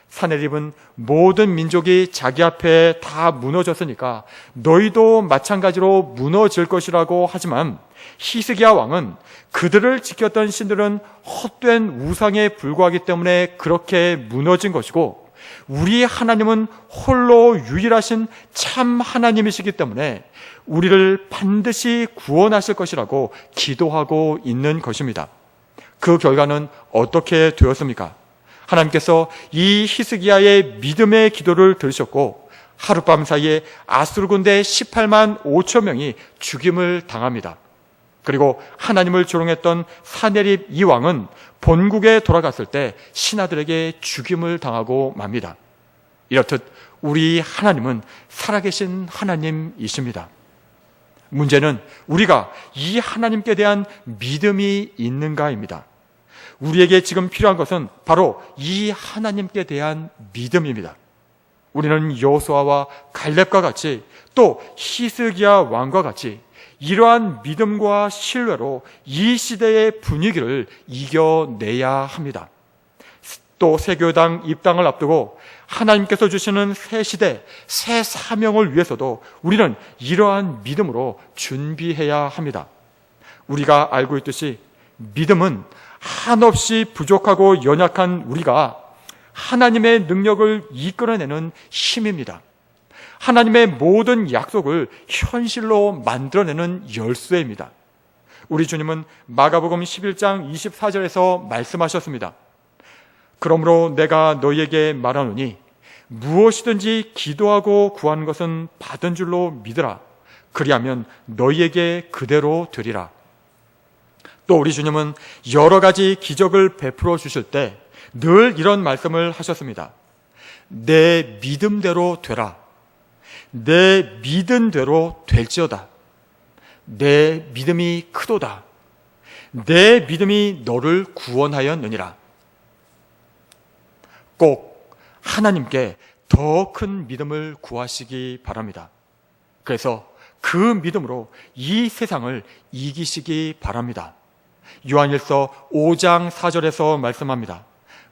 사네립은 모든 민족이 자기 앞에 다 무너졌으니까 너희도 마찬가지로 무너질 것이라고 하지만 히스기야 왕은 그들을 지켰던 신들은 헛된 우상에 불과하기 때문에 그렇게 무너진 것이고 우리 하나님은 홀로 유일하신 참 하나님이시기 때문에 우리를 반드시 구원하실 것이라고 기도하고 있는 것입니다. 그 결과는 어떻게 되었습니까? 하나님께서 이 히스기야의 믿음의 기도를 들으셨고 하룻밤 사이에 아수르 군대 18만 5천 명이 죽임을 당합니다. 그리고 하나님을 조롱했던 사네립 이 왕은 본국에 돌아갔을 때 신하들에게 죽임을 당하고 맙니다. 이렇듯 우리 하나님은 살아계신 하나님이십니다. 문제는 우리가 이 하나님께 대한 믿음이 있는가입니다. 우리에게 지금 필요한 것은 바로 이 하나님께 대한 믿음입니다. 우리는 여호수아와 갈렙과 같이 또 히스기야 왕과 같이 이러한 믿음과 신뢰로 이 시대의 분위기를 이겨내야 합니다. 또 세교당 입당을 앞두고 하나님께서 주시는 새 시대, 새 사명을 위해서도 우리는 이러한 믿음으로 준비해야 합니다. 우리가 알고 있듯이 믿음은 한없이 부족하고 연약한 우리가 하나님의 능력을 이끌어내는 힘입니다. 하나님의 모든 약속을 현실로 만들어내는 열쇠입니다. 우리 주님은 마가복음 11장 24절에서 말씀하셨습니다. 그러므로 내가 너희에게 말하노니 무엇이든지 기도하고 구하는 것은 받은 줄로 믿으라. 그리하면 너희에게 그대로 되리라. 또 우리 주님은 여러 가지 기적을 베풀어 주실 때 늘 이런 말씀을 하셨습니다. 내 믿음대로 되라. 내 믿은 대로 될지어다. 내 믿음이 크도다. 내 믿음이 너를 구원하였느니라. 꼭 하나님께 더 큰 믿음을 구하시기 바랍니다. 그래서 그 믿음으로 이 세상을 이기시기 바랍니다. 요한일서 5장 4절에서 말씀합니다.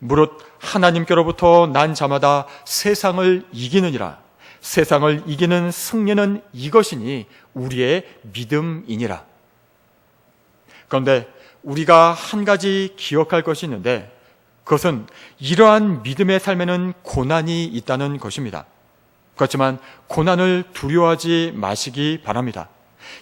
무릇 하나님께로부터 난 자마다 세상을 이기느니라. 세상을 이기는 승리는 이것이니 우리의 믿음이니라. 그런데 우리가 한 가지 기억할 것이 있는데 그것은 이러한 믿음의 삶에는 고난이 있다는 것입니다. 그렇지만 고난을 두려워하지 마시기 바랍니다.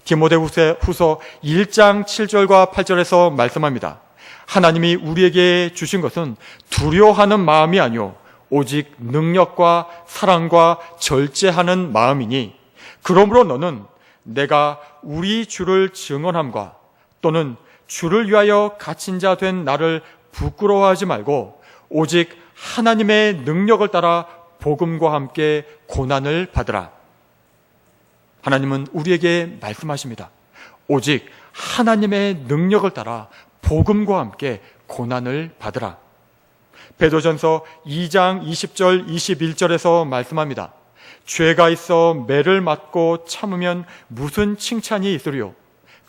디모데후서 1장 7절과 8절에서 말씀합니다. 하나님이 우리에게 주신 것은 두려워하는 마음이 아니요 오직 능력과 사랑과 절제하는 마음이니 그러므로 너는 내가 우리 주를 증언함과 또는 주를 위하여 갇힌 자 된 나를 부끄러워하지 말고 오직 하나님의 능력을 따라 복음과 함께 고난을 받으라. 하나님은 우리에게 말씀하십니다. 오직 하나님의 능력을 따라 복음과 함께 고난을 받으라. 베드로전서 2장 20절 21절에서 말씀합니다. 죄가 있어 매를 맞고 참으면 무슨 칭찬이 있으리요.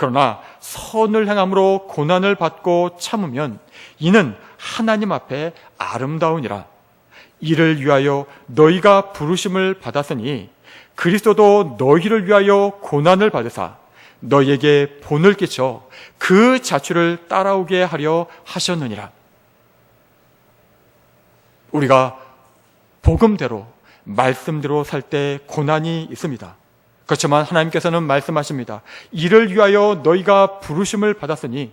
그러나 선을 행함으로 고난을 받고 참으면 이는 하나님 앞에 아름다우니라. 이를 위하여 너희가 부르심을 받았으니 그리스도도 너희를 위하여 고난을 받으사 너희에게 본을 끼쳐 그 자취를 따라오게 하려 하셨느니라. 우리가 복음대로 말씀대로 살 때 고난이 있습니다. 그렇지만 하나님께서는 말씀하십니다. 이를 위하여 너희가 부르심을 받았으니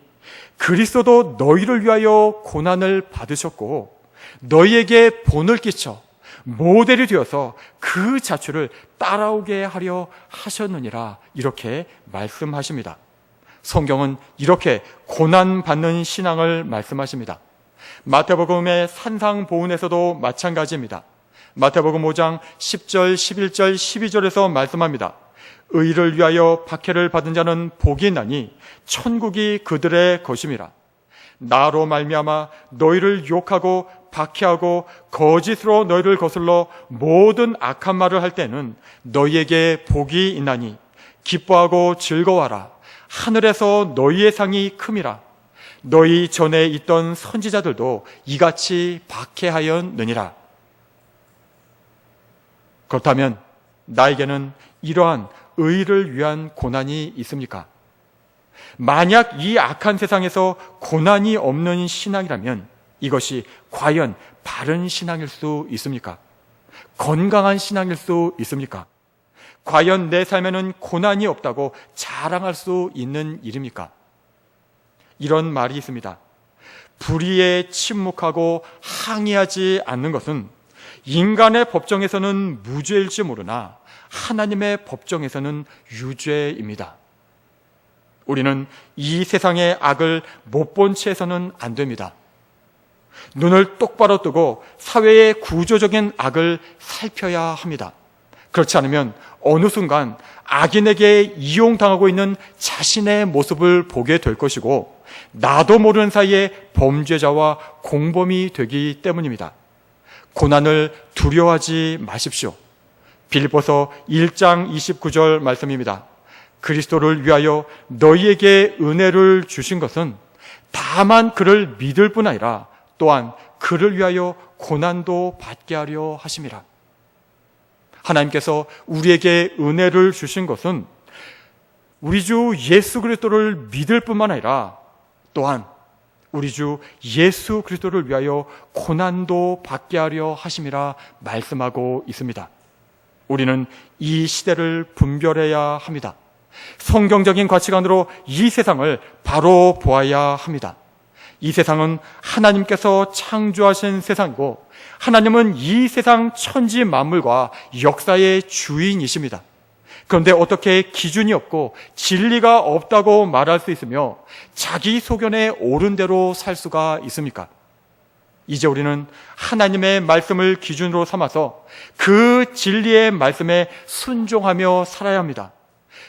그리스도도 너희를 위하여 고난을 받으셨고 너희에게 본을 끼쳐 모델이 되어서 그 자취를 따라오게 하려 하셨느니라. 이렇게 말씀하십니다. 성경은 이렇게 고난받는 신앙을 말씀하십니다. 마태복음의 산상보훈에서도 마찬가지입니다. 마태복음 5장 10절, 11절, 12절에서 말씀합니다. 의를 위하여 박해를 받은 자는 복이 있나니 천국이 그들의 것임이라. 나로 말미암아 너희를 욕하고 박해하고 거짓으로 너희를 거슬러 모든 악한 말을 할 때는 너희에게 복이 있나니 기뻐하고 즐거워하라. 하늘에서 너희의 상이 큼이라. 너희 전에 있던 선지자들도 이같이 박해하였느니라. 그렇다면 나에게는 이러한 의를 위한 고난이 있습니까? 만약 이 악한 세상에서 고난이 없는 신앙이라면 이것이 과연 바른 신앙일 수 있습니까? 건강한 신앙일 수 있습니까? 과연 내 삶에는 고난이 없다고 자랑할 수 있는 일입니까? 이런 말이 있습니다. 불의에 침묵하고 항의하지 않는 것은 인간의 법정에서는 무죄일지 모르나 하나님의 법정에서는 유죄입니다. 우리는 이 세상의 악을 못 본 채해서는 안 됩니다. 눈을 똑바로 뜨고 사회의 구조적인 악을 살펴야 합니다. 그렇지 않으면 어느 순간 악인에게 이용당하고 있는 자신의 모습을 보게 될 것이고 나도 모르는 사이에 범죄자와 공범이 되기 때문입니다. 고난을 두려워하지 마십시오. 빌립보서 1장 29절 말씀입니다. 그리스도를 위하여 너희에게 은혜를 주신 것은 다만 그를 믿을 뿐 아니라 또한 그를 위하여 고난도 받게 하려 하심이라. 하나님께서 우리에게 은혜를 주신 것은 우리 주 예수 그리스도를 믿을 뿐만 아니라 또한 우리 주 예수 그리스도를 위하여 고난도 받게 하려 하심이라 말씀하고 있습니다. 우리는 이 시대를 분별해야 합니다. 성경적인 가치관으로 이 세상을 바로 보아야 합니다. 이 세상은 하나님께서 창조하신 세상이고 하나님은 이 세상 천지 만물과 역사의 주인이십니다. 그런데 어떻게 기준이 없고 진리가 없다고 말할 수 있으며 자기 소견에 옳은 대로 살 수가 있습니까? 이제 우리는 하나님의 말씀을 기준으로 삼아서 그 진리의 말씀에 순종하며 살아야 합니다.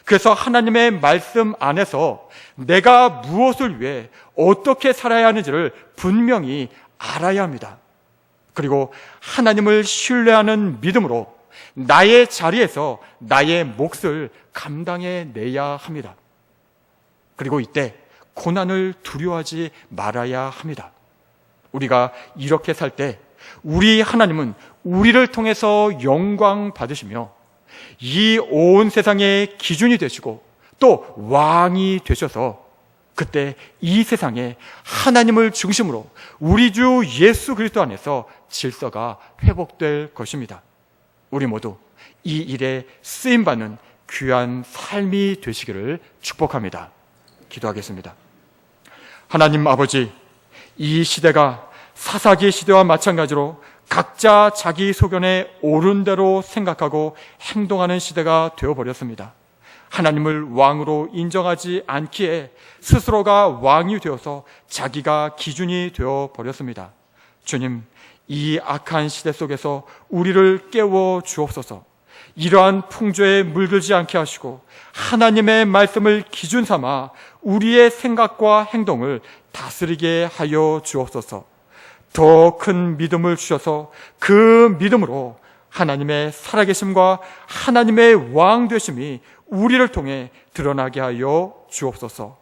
그래서 하나님의 말씀 안에서 내가 무엇을 위해 어떻게 살아야 하는지를 분명히 알아야 합니다. 그리고 하나님을 신뢰하는 믿음으로 나의 자리에서 나의 몫을 감당해 내야 합니다. 그리고 이때 고난을 두려워하지 말아야 합니다. 우리가 이렇게 살 때 우리 하나님은 우리를 통해서 영광 받으시며 이 온 세상의 기준이 되시고 또 왕이 되셔서 그때 이 세상에 하나님을 중심으로 우리 주 예수 그리스도 안에서 질서가 회복될 것입니다. 우리 모두 이 일에 쓰임받는 귀한 삶이 되시기를 축복합니다. 기도하겠습니다. 하나님 아버지, 이 시대가 사사기 시대와 마찬가지로 각자 자기 소견에 옳은 대로 생각하고 행동하는 시대가 되어버렸습니다. 하나님을 왕으로 인정하지 않기에 스스로가 왕이 되어서 자기가 기준이 되어버렸습니다. 주님, 이 악한 시대 속에서 우리를 깨워 주옵소서. 이러한 풍조에 물들지 않게 하시고 하나님의 말씀을 기준 삼아 우리의 생각과 행동을 다스리게 하여 주옵소서. 더 큰 믿음을 주셔서 그 믿음으로 하나님의 살아계심과 하나님의 왕 되심이 우리를 통해 드러나게 하여 주옵소서.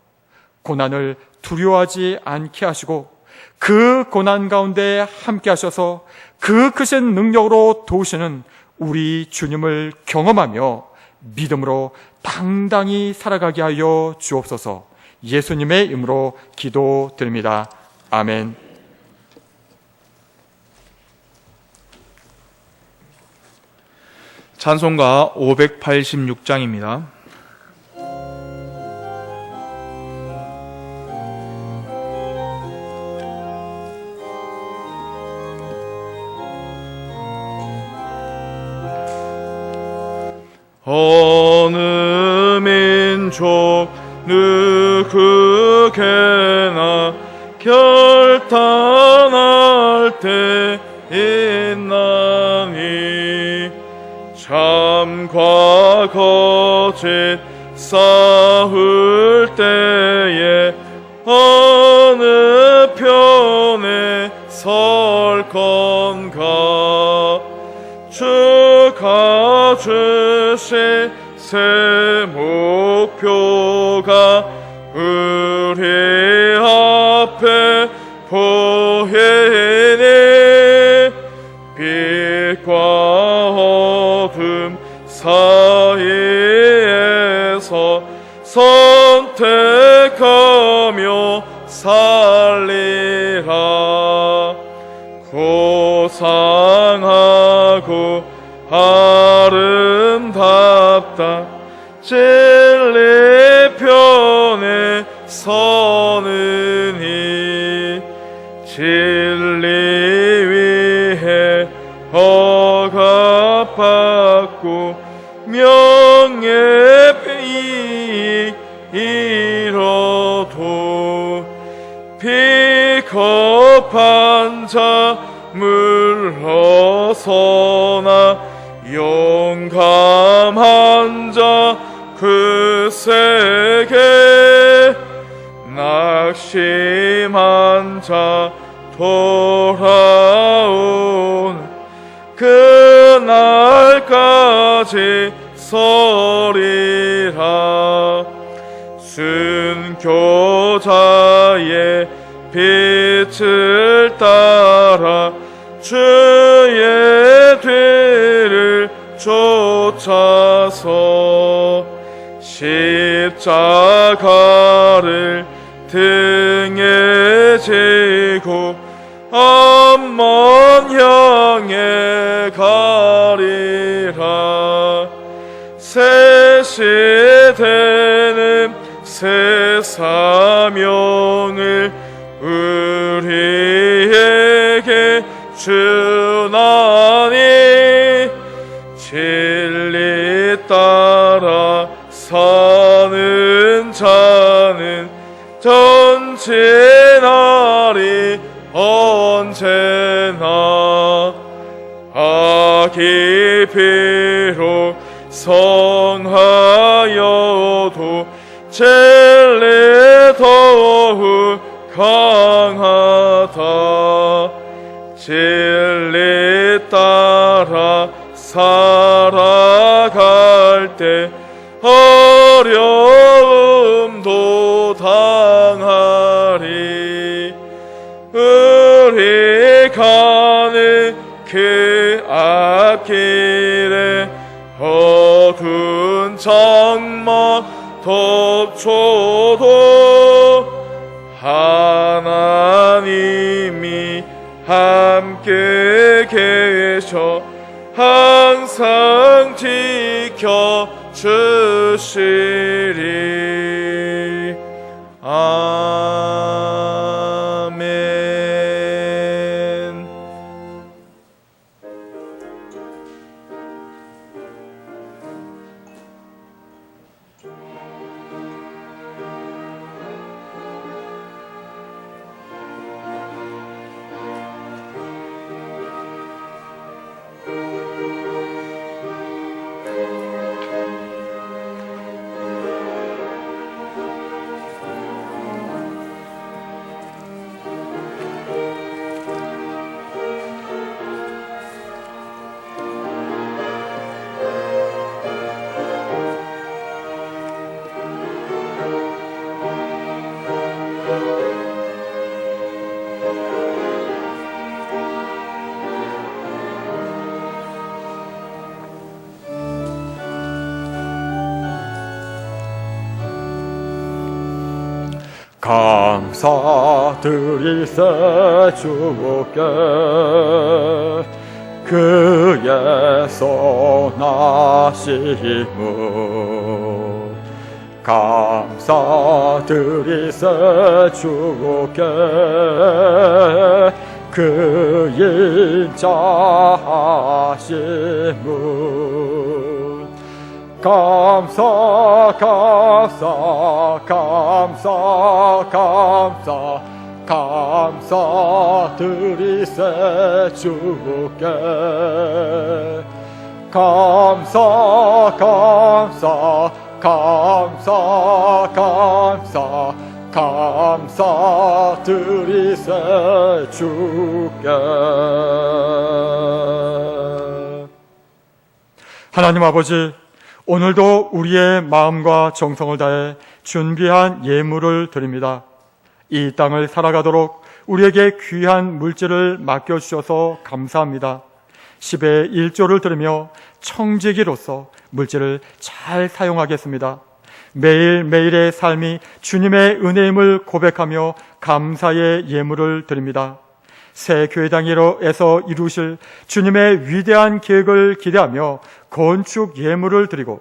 고난을 두려워하지 않게 하시고 그 고난 가운데 함께 하셔서 그 크신 능력으로 도우시는 우리 주님을 경험하며 믿음으로 당당히 살아가게 하여 주옵소서. 예수님의 이름으로 기도드립니다. 아멘. 찬송가 586장입니다. 어느 민족 누구게나 결단할 때 있나니 참과 거짓 싸울 때에 어느 편에 설 건가. 주가 주신 새 목표가 우리 앞에 보이니 빛과 어둠 사이에서 선택하며 살리라. 고상하고 아름답다 진리 편에 서느니 진리 위해 허가받고 명예 이뤄도 비겁한 자 물러서나 용감한 자 그 세계 낙심한 자 돌아온 그날까지 서리라. 순교자의 빛을 따라 주의 뒤를 쫓아서 십자가를 등에 지고 암만 향해 가리라. 새 시대는 새 사명을 우리에게 주나니 진리 따라 사는 자는 전진하리 언제나. 악이 비록 성하여도 진리 더욱 강하다. 진리 따라 살아갈 때 어려움도 당하리. 우리 가는 그 앞길에 어두운 장막 덮쳐도 주님이 함께 계셔 항상 지켜 주시리. 아멘. 감사드리세 주께 그의 선하심을. 감사드리세 주께 그 인자하심을. 감사 감사 감사 감사 감사드리세 주께. 감사 감사 감사 감사 감사드리세 주께. 하나님 아버지, 오늘도 우리의 마음과 정성을 다해 준비한 예물을 드립니다. 이 땅을 살아가도록 우리에게 귀한 물질을 맡겨주셔서 감사합니다. 10의 1조를 들으며 청지기로서 물질을 잘 사용하겠습니다. 매일매일의 삶이 주님의 은혜임을 고백하며 감사의 예물을 드립니다. 새 교회당에서 이루실 주님의 위대한 계획을 기대하며 건축 예물을 드리고,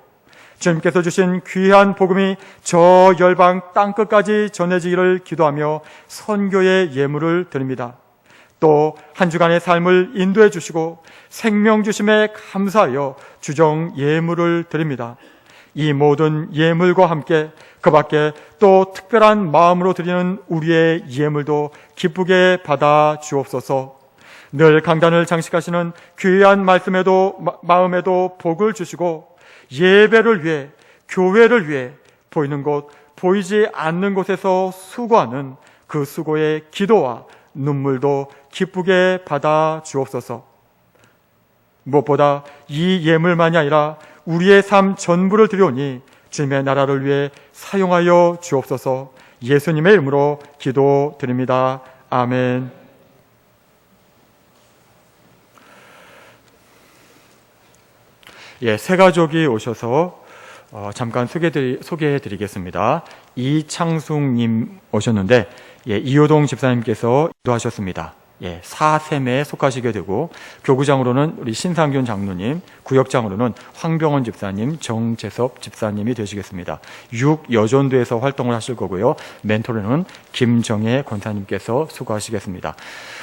주님께서 주신 귀한 복음이 저 열방 땅끝까지 전해지기를 기도하며 선교의 예물을 드립니다. 또 한 주간의 삶을 인도해 주시고 생명 주심에 감사하여 주정 예물을 드립니다. 이 모든 예물과 함께 그 밖에 또 특별한 마음으로 드리는 우리의 예물도 기쁘게 받아 주옵소서. 늘 강단을 장식하시는 귀한 마음에도 복을 주시고, 예배를 위해, 교회를 위해 보이는 곳, 보이지 않는 곳에서 수고하는 그 수고의 기도와 눈물도 기쁘게 받아 주옵소서. 무엇보다 이 예물만이 아니라 우리의 삶 전부를 드려오니 주님의 나라를 위해 사용하여 주옵소서. 예수님의 이름으로 기도드립니다. 아멘. 새 가족이 오셔서 잠깐 소개해드리겠습니다. 이창숙님 오셨는데, 이효동 집사님께서 기도하셨습니다. 사셈에 속하시게 되고, 교구장으로는 우리 신상균 장로님, 구역장으로는 황병원 집사님, 정재섭 집사님이 되시겠습니다. 6여전도에서 활동을 하실 거고요. 멘토로는 김정혜 권사님께서 수고하시겠습니다.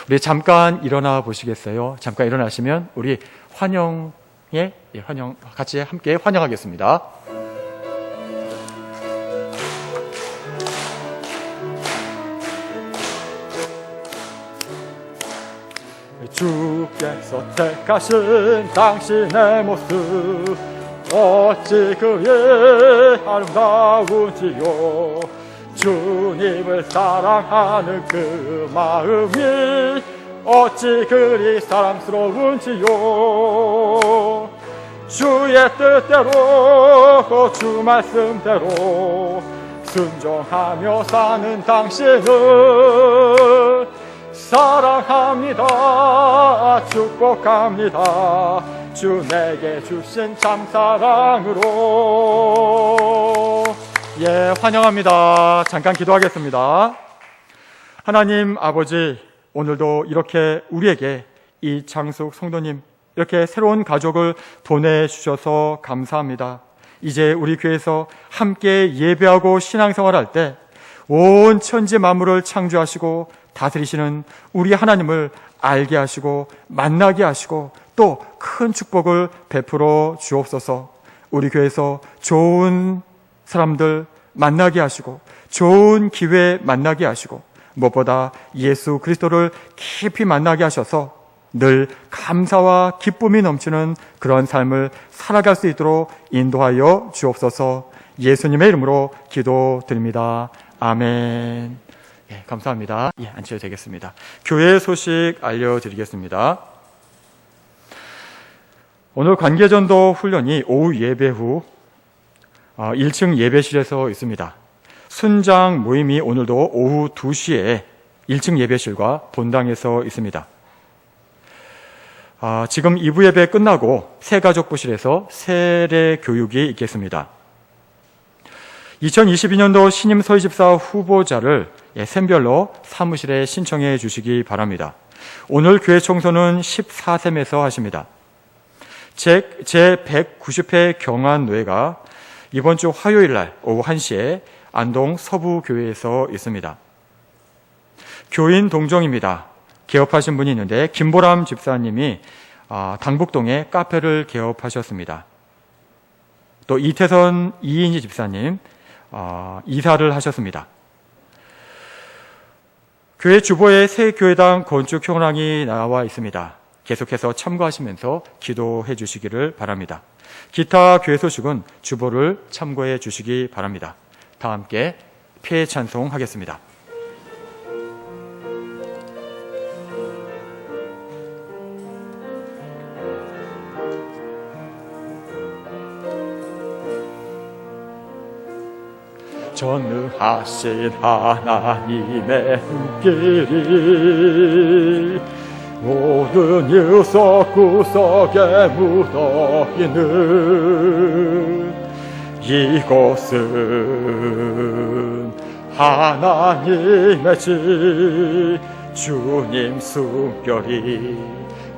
우리 잠깐 일어나 보시겠어요? 잠깐 일어나시면 우리 같이 함께 환영하겠습니다. 주께서 택하신 당신의 모습 어찌 그리 아름다운지요. 주님을 사랑하는 그 마음이 어찌 그리 사랑스러운지요. 주의 뜻대로 주 말씀대로 순종하며 사는 당신을 사랑합니다. 축복합니다. 주 내게 주신 참 사랑으로. 환영합니다. 잠깐 기도하겠습니다. 하나님 아버지, 오늘도 이렇게 우리에게 이 장숙 성도님 이렇게 새로운 가족을 보내주셔서 감사합니다. 이제 우리 교회에서 함께 예배하고 신앙생활할 때 온 천지 만물을 창조하시고 다스리시는 우리 하나님을 알게 하시고 만나게 하시고 또 큰 축복을 베풀어 주옵소서. 우리 교회에서 좋은 사람들 만나게 하시고 좋은 기회 만나게 하시고 무엇보다 예수 그리스도를 깊이 만나게 하셔서 늘 감사와 기쁨이 넘치는 그런 삶을 살아갈 수 있도록 인도하여 주옵소서. 예수님의 이름으로 기도드립니다. 아멘. 예, 감사합니다. 예, 앉혀도 되겠습니다. 교회 소식 알려드리겠습니다. 오늘 관계전도 훈련이 오후 예배 후 1층 예배실에서 있습니다. 순장 모임이 오늘도 오후 2시에 1층 예배실과 본당에서 있습니다. 지금 2부 예배 끝나고 새가족부실에서 세례 교육이 있겠습니다. 2022년도 신임 서희집사 후보자를 샘별로 사무실에 신청해 주시기 바랍니다. 오늘 교회 청소는 14셈에서 하십니다. 제190회 경안노회가 이번 주 화요일 날 오후 1시에 안동 서부교회에서 있습니다. 교인 동정입니다. 개업하신 분이 있는데 김보람 집사님이 당북동에 카페를 개업하셨습니다. 또 이태선 이인희 집사님 이사를 하셨습니다. 교회 주보에 새 교회당 건축 현황이 나와 있습니다. 계속해서 참고하시면서 기도해 주시기를 바랍니다. 기타 교회 소식은 주보를 참고해 주시기 바랍니다. 다 함께 폐 찬송하겠습니다. 전능하신 하나님의 눈길이 모든 유석구석에 묻어있는 이곳은 하나님의 집 주님 숨결이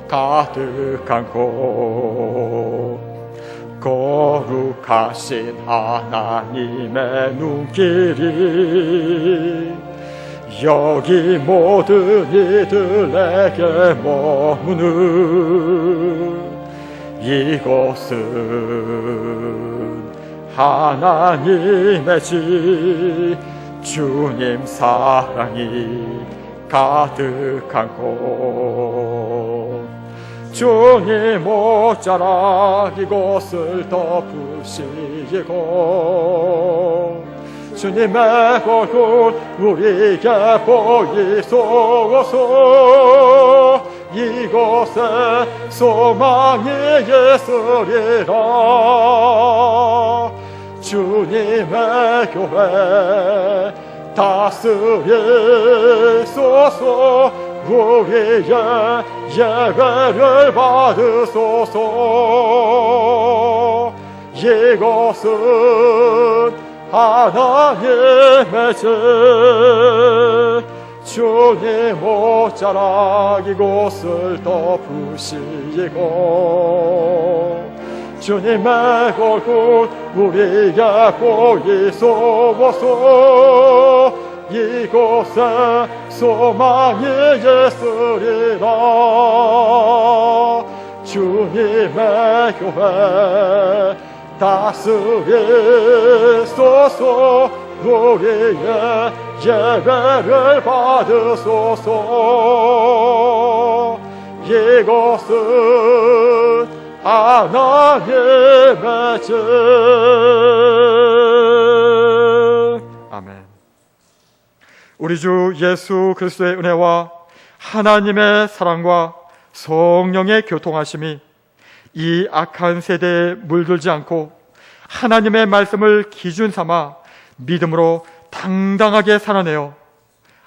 가득한 곳 거룩하신 하나님의 눈길이 여기 모든 이들에게 머무는 이곳은 하나님의 집 주님 사랑이 가득한 곳 주님 옷자락 이곳을 덮으시고 주님의 얼굴 우리에게 보이소서 이곳에 소망이 있으리라 주님의 교회 다스리소서 우리의 예배를 받으소서 이곳은 하나님의 집 주님 옷자락 이곳을 덮으시고 주님의 얼굴 우리에게 보이소서 이곳에 소망이 있으리라 주님의 교회 다스리소서 우리의 예배를 받으소서 이곳은 하나님의 집 아멘. 우리 주 예수 그리스도의 은혜와 하나님의 사랑과 성령의 교통하심이 이 악한 세대에 물들지 않고 하나님의 말씀을 기준 삼아 믿음으로 당당하게 살아내어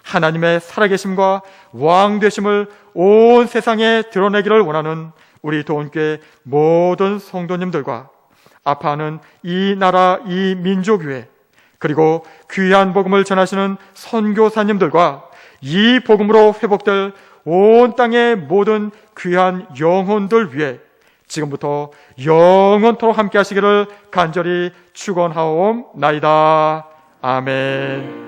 하나님의 살아계심과 왕되심을 온 세상에 드러내기를 원하는 우리 도원교회 모든 성도님들과 아파하는 이 나라 이 민족위에 그리고 귀한 복음을 전하시는 선교사님들과 이 복음으로 회복될 온 땅의 모든 귀한 영혼들 위해 지금부터 영원토록 함께 하시기를 간절히 축원하옵나이다. 아멘.